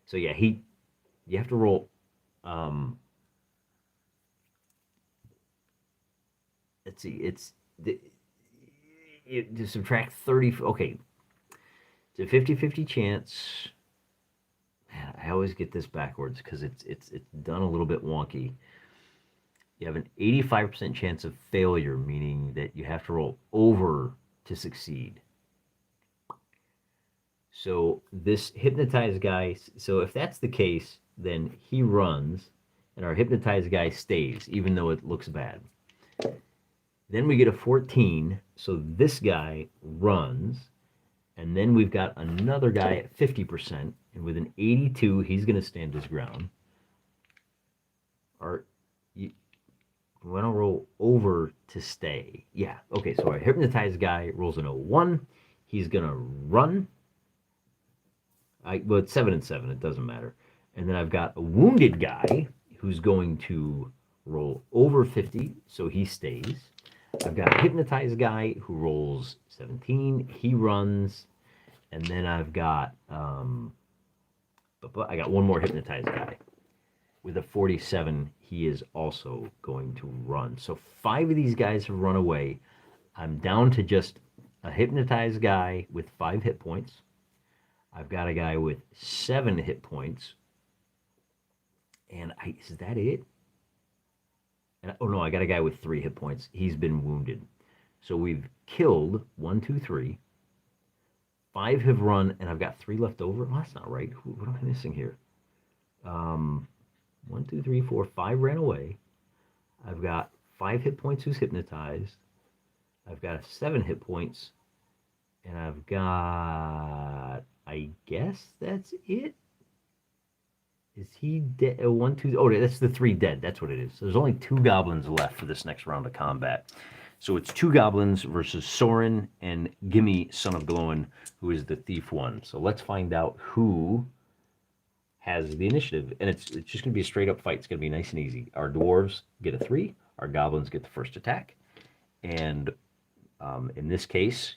So yeah, you have to roll. Let's see. To subtract 30. Okay, it's a 50-50 chance. Man, I always get this backwards because it's done a little bit wonky. You have an 85% chance of failure, meaning that you have to roll over to succeed. So this hypnotized guy, so if that's the case, then he runs, and our hypnotized guy stays, even though it looks bad. Then we get a 14, so this guy runs, and then we've got another guy at 50%, and with an 82, he's going to stand his ground. We want to roll over to stay. Yeah, okay, so our hypnotized guy rolls an 01. He's going to run. Well, it's 7 and 7. It doesn't matter. And then I've got a wounded guy who's going to roll over 50, so he stays. I've got a hypnotized guy who rolls 17. He runs. And then I've got one more hypnotized guy. With a 47, he is also going to run. So 5 of these guys have run away. I'm down to just a hypnotized guy with 5 hit points. I've got a guy with 7 hit points. And is that it? Oh no, I got a guy with 3 hit points. He's been wounded. So we've killed 1, 2, 3. 5 have run, and I've got 3 left over. Oh, that's not right. What am I missing here? 1, 2, 3, 4, 5 ran away. I've got 5 hit points who's hypnotized. I've got 7 hit points. And I've got, I guess that's it. Is he dead? 1, 2. Oh, that's the 3 dead. That's what it is. So there's only 2 goblins left for this next round of combat. So it's 2 goblins versus Soren and Gimme, Son of Glowin, who is the thief one. So let's find out who has the initiative, and it's just going to be a straight up fight. It's going to be nice and easy. Our dwarves get a 3. Our goblins get the first attack, and in this case,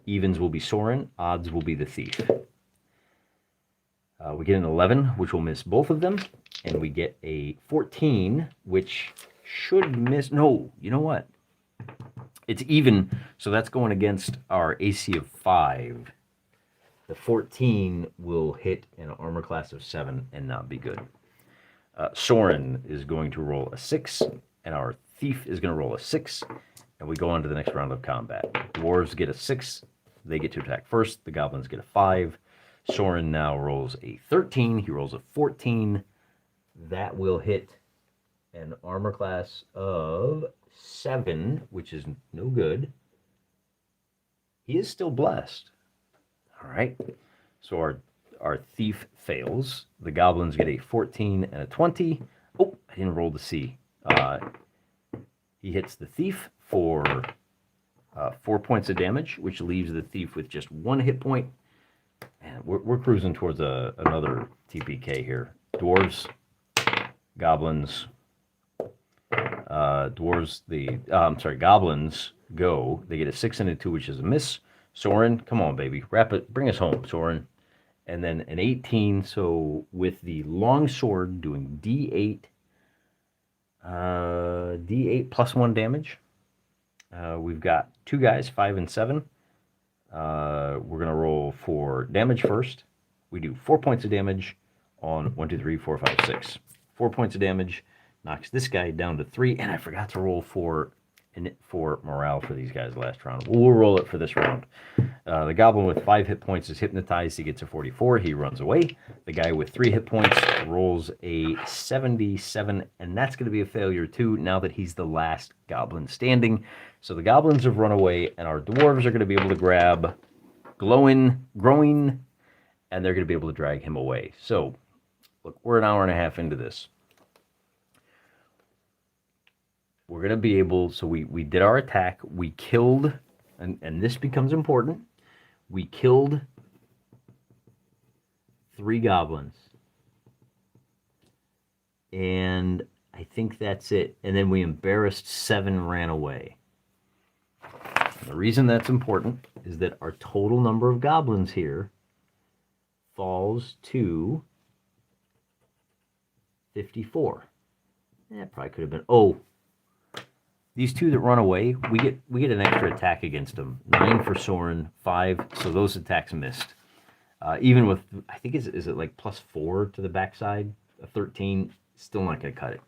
evens will be Soren, odds will be the thief. We get an 11, which will miss both of them, and we get a 14, which should miss. No, you know what? It's even, so that's going against our AC of 5. The 14 will hit an armor class of 7 and not be good. Soren is going to roll a 6, and our thief is going to roll a 6, and we go on to the next round of combat. Dwarves get a 6. They get to attack first. The goblins get a 5. Soren now rolls a 13. He rolls a 14. That will hit an armor class of 7, which is no good. He is still blessed. All right. So our thief fails. The goblins get a 14 and a 20. Oh, I didn't roll the C. He hits the thief for 4 points of damage, which leaves the thief with just 1 hit point. And we're cruising towards another TPK here. Dwarves, goblins, goblins go. They get a 6 and a 2, which is a miss. Soren, come on, baby. Wrap it. Bring us home, Soren. And then an 18. So with the long sword doing D8, D8 plus 1 damage. We've got 2 guys, 5 and 7. We're going to roll for damage first. We do 4 points of damage on 1, 2, 3, 4, 5, 6. 4 points of damage knocks this guy down to 3, and I forgot to roll for morale for these guys last round. We'll roll it for this round. The goblin with 5 hit points is hypnotized. He gets a 44. He runs away. The guy with 3 hit points rolls a 77, and that's going to be a failure too, now that he's the last goblin standing. So the goblins have run away, and our dwarves are going to be able to grab growing, and they're going to be able to drag him away. So, look, we're an hour and a half into this. We're going to be able, so we did our attack. We killed, and this becomes important, we killed 3 goblins. And I think that's it. And then we embarrassed 7, ran away. The reason that's important is that our total number of goblins here falls to 54. That probably could have been, these 2 that run away, we get an extra attack against them. 9 for Soren, 5, so those attacks missed. Even with, I think, is it like plus 4 to the backside? A 13, still not going to cut it.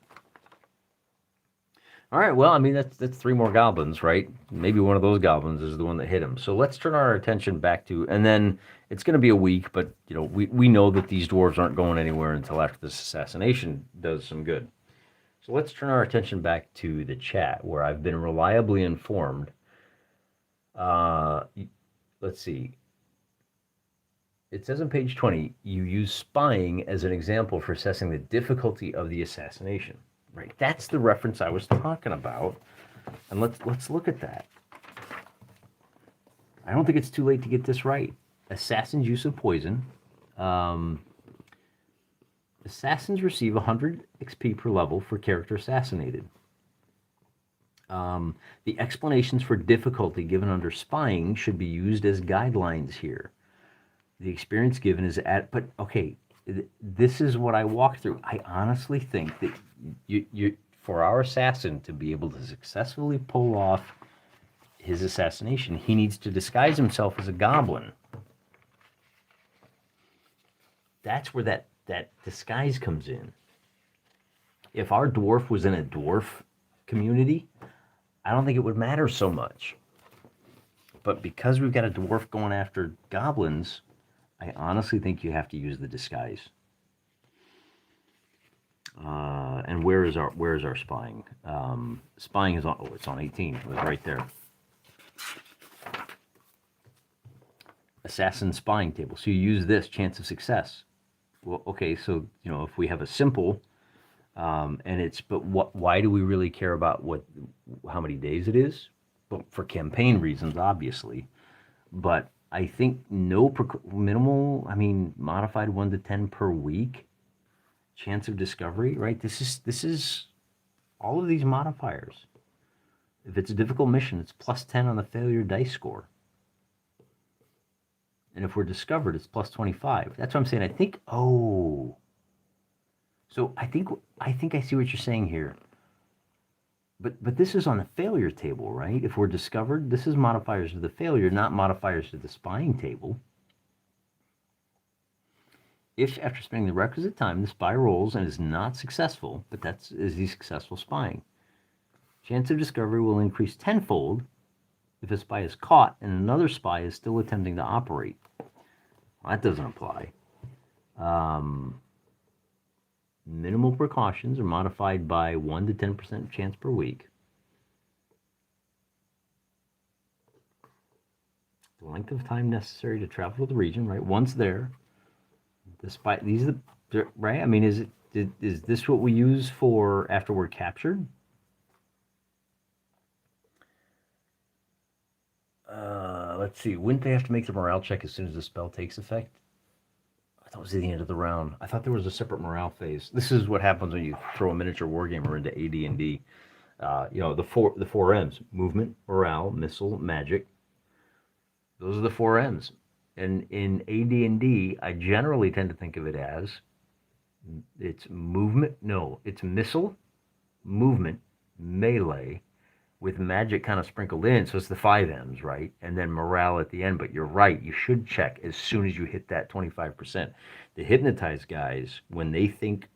All right, well, I mean, that's 3 more goblins, right? Maybe one of those goblins is the one that hit him. So let's turn our attention back to, and then it's going to be a week, but you know, we know that these dwarves aren't going anywhere until after this assassination does some good. So let's turn our attention back to the chat, where I've been reliably informed. Let's see. It says on page 20, you use spying as an example for assessing the difficulty of the assassination. Right, that's the reference I was talking about, and let's look at that. I don't think it's too late to get this right. Assassin's use of poison. Assassins receive 100 XP per level for character assassinated. The explanations for difficulty given under spying should be used as guidelines here. The experience given is but okay, this is what I walked through. I honestly think that you for our assassin to be able to successfully pull off his assassination, he needs to disguise himself as a goblin. That's where that disguise comes in. If our dwarf was in a dwarf community, I don't think it would matter so much. But because we've got a dwarf going after goblins, I honestly think you have to use the disguise. And where is our spying? Spying is on. It's on 18. It was right there. Assassin spying table. So you use this chance of success. Well, okay. So if we have a simple, why do we really care about how many days it is? Well, for campaign reasons, obviously. But I think minimal, I mean, modified 1 to 10 per week. Chance of discovery, right? This is all of these modifiers. If it's a difficult mission, it's plus 10 on the failure dice score. And if we're discovered, it's plus 25. That's what I'm saying. I think, oh. So I think I see what you're saying here. But this is on the failure table, right? If we're discovered, this is modifiers to the failure, not modifiers to the spying table. If after spending the requisite time, the spy rolls and is not successful, but is he successful spying? Chance of discovery will increase tenfold if a spy is caught and another spy is still attempting to operate. Well, that doesn't apply. Minimal precautions are modified by 1 to 10% chance per week. The length of time necessary to travel to the region, right? Once there, the spy. These are the right. I mean, is this what we use for after we're captured? Let's see. Wouldn't they have to make the morale check as soon as the spell takes effect? I thought it was at the end of the round. I thought there was a separate morale phase. This is what happens when you throw a miniature wargamer into AD&D. The four M's: movement, morale, missile, magic. Those are the four M's. And in AD&D, I generally tend to think of it as it's movement. No, it's missile, movement, melee, with magic kind of sprinkled in. So it's the 5 M's, right? And then morale at the end. But you're right. You should check as soon as you hit that 25%. The hypnotized guys, when they think,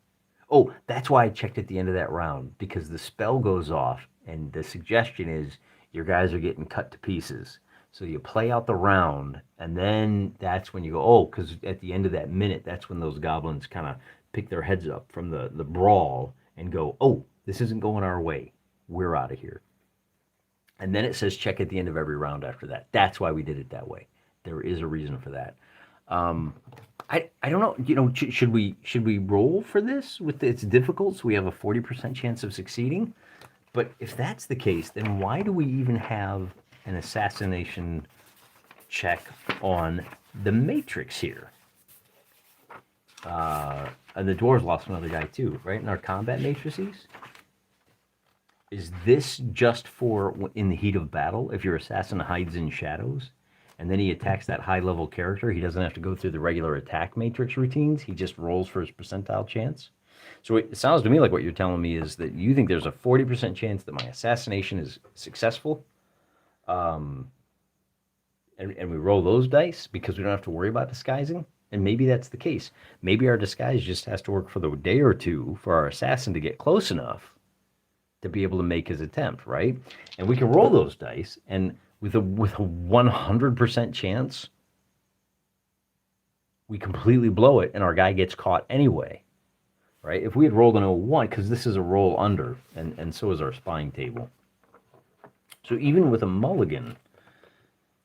oh, that's why I checked at the end of that round, because the spell goes off and the suggestion is your guys are getting cut to pieces. So you play out the round, and then that's when you go, oh, because at the end of that minute, that's when those goblins kind of pick their heads up from the brawl and go, oh, this isn't going our way. We're out of here. And then it says check at the end of every round after that. That's why we did it that way. There is a reason for that. I don't know. Should we roll for this? It's difficult, so we have a 40% chance of succeeding. But if that's the case, then why do we even have an assassination check on the Matrix here? And the dwarves lost another guy too, right? In our combat matrices. Is this just for in the heat of battle? If your assassin hides in shadows and then he attacks that high-level character, he doesn't have to go through the regular attack matrix routines. He just rolls for his percentile chance. So it sounds to me like what you're telling me is that you think there's a 40% chance that my assassination is successful. And we roll those dice because we don't have to worry about disguising. And maybe that's the case. Maybe our disguise just has to work for the day or two for our assassin to get close enough to be able to make his attempt, right? And we can roll those dice, and with a 100% chance, we completely blow it, and our guy gets caught anyway, right? If we had rolled an 01, because this is a roll under, and so is our spying table. So even with a mulligan,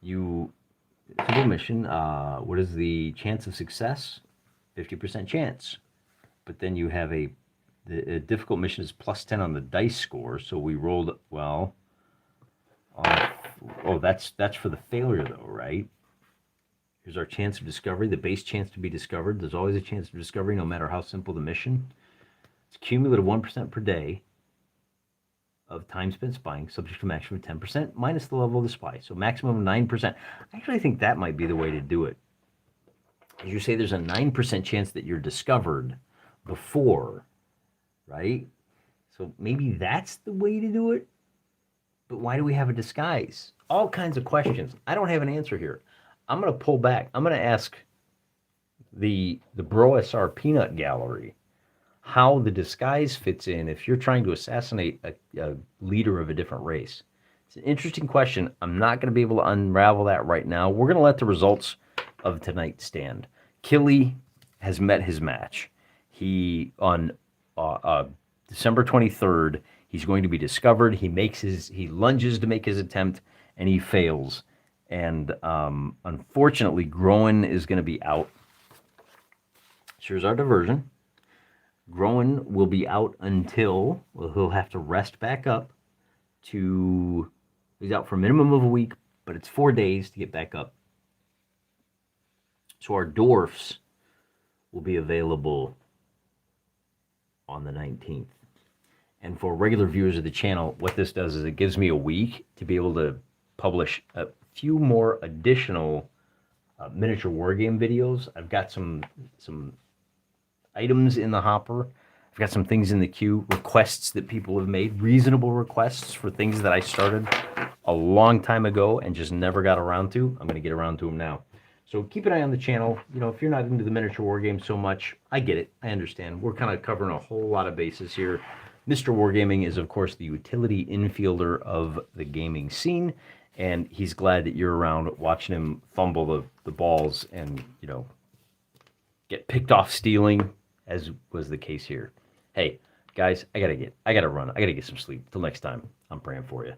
simple mission, what is the chance of success? 50% chance. But then you have the difficult mission is plus 10 on the dice score, so we rolled, well, that's for the failure though, right? Here's our chance of discovery, the base chance to be discovered. There's always a chance of discovery no matter how simple the mission. It's cumulative 1% per day of time spent spying, subject to a maximum of 10%, minus the level of the spy. So maximum of 9%. I actually think that might be the way to do it. As you say, there's a 9% chance that you're discovered before, right? So maybe that's the way to do it. But why do we have a disguise? All kinds of questions. I don't have an answer here. I'm going to pull back. I'm going to ask the Bro SR Peanut Gallery how the disguise fits in if you're trying to assassinate a leader of a different race. It's an interesting question. I'm not going to be able to unravel that right now. We're going to let the results of tonight stand. Killy has met his match. He, on December 23rd, he's going to be discovered. He lunges to make his attempt, and he fails. And unfortunately, Groen is going to be out. Here's our diversion. Groen will be out until, he'll have to rest back up he's out for a minimum of a week, but it's 4 days to get back up. So our Dorfs will be available on the 19th. And for regular viewers of the channel, what this does is it gives me a week to be able to publish a few more additional miniature wargame videos. I've got some items in the hopper. I've got some things in the queue, requests that people have made, reasonable requests for things that I started a long time ago and just never got around to. I'm going to get around to them now. So keep an eye on the channel. You know, if you're not into the miniature wargame so much, I get it. I understand. We're kind of covering a whole lot of bases here. Mr. Wargaming is, of course, the utility infielder of the gaming scene, and he's glad that you're around watching him fumble the balls and, you know, get picked off stealing, as was the case here. Hey, guys, I gotta run. I gotta get some sleep. Till next time, I'm praying for you.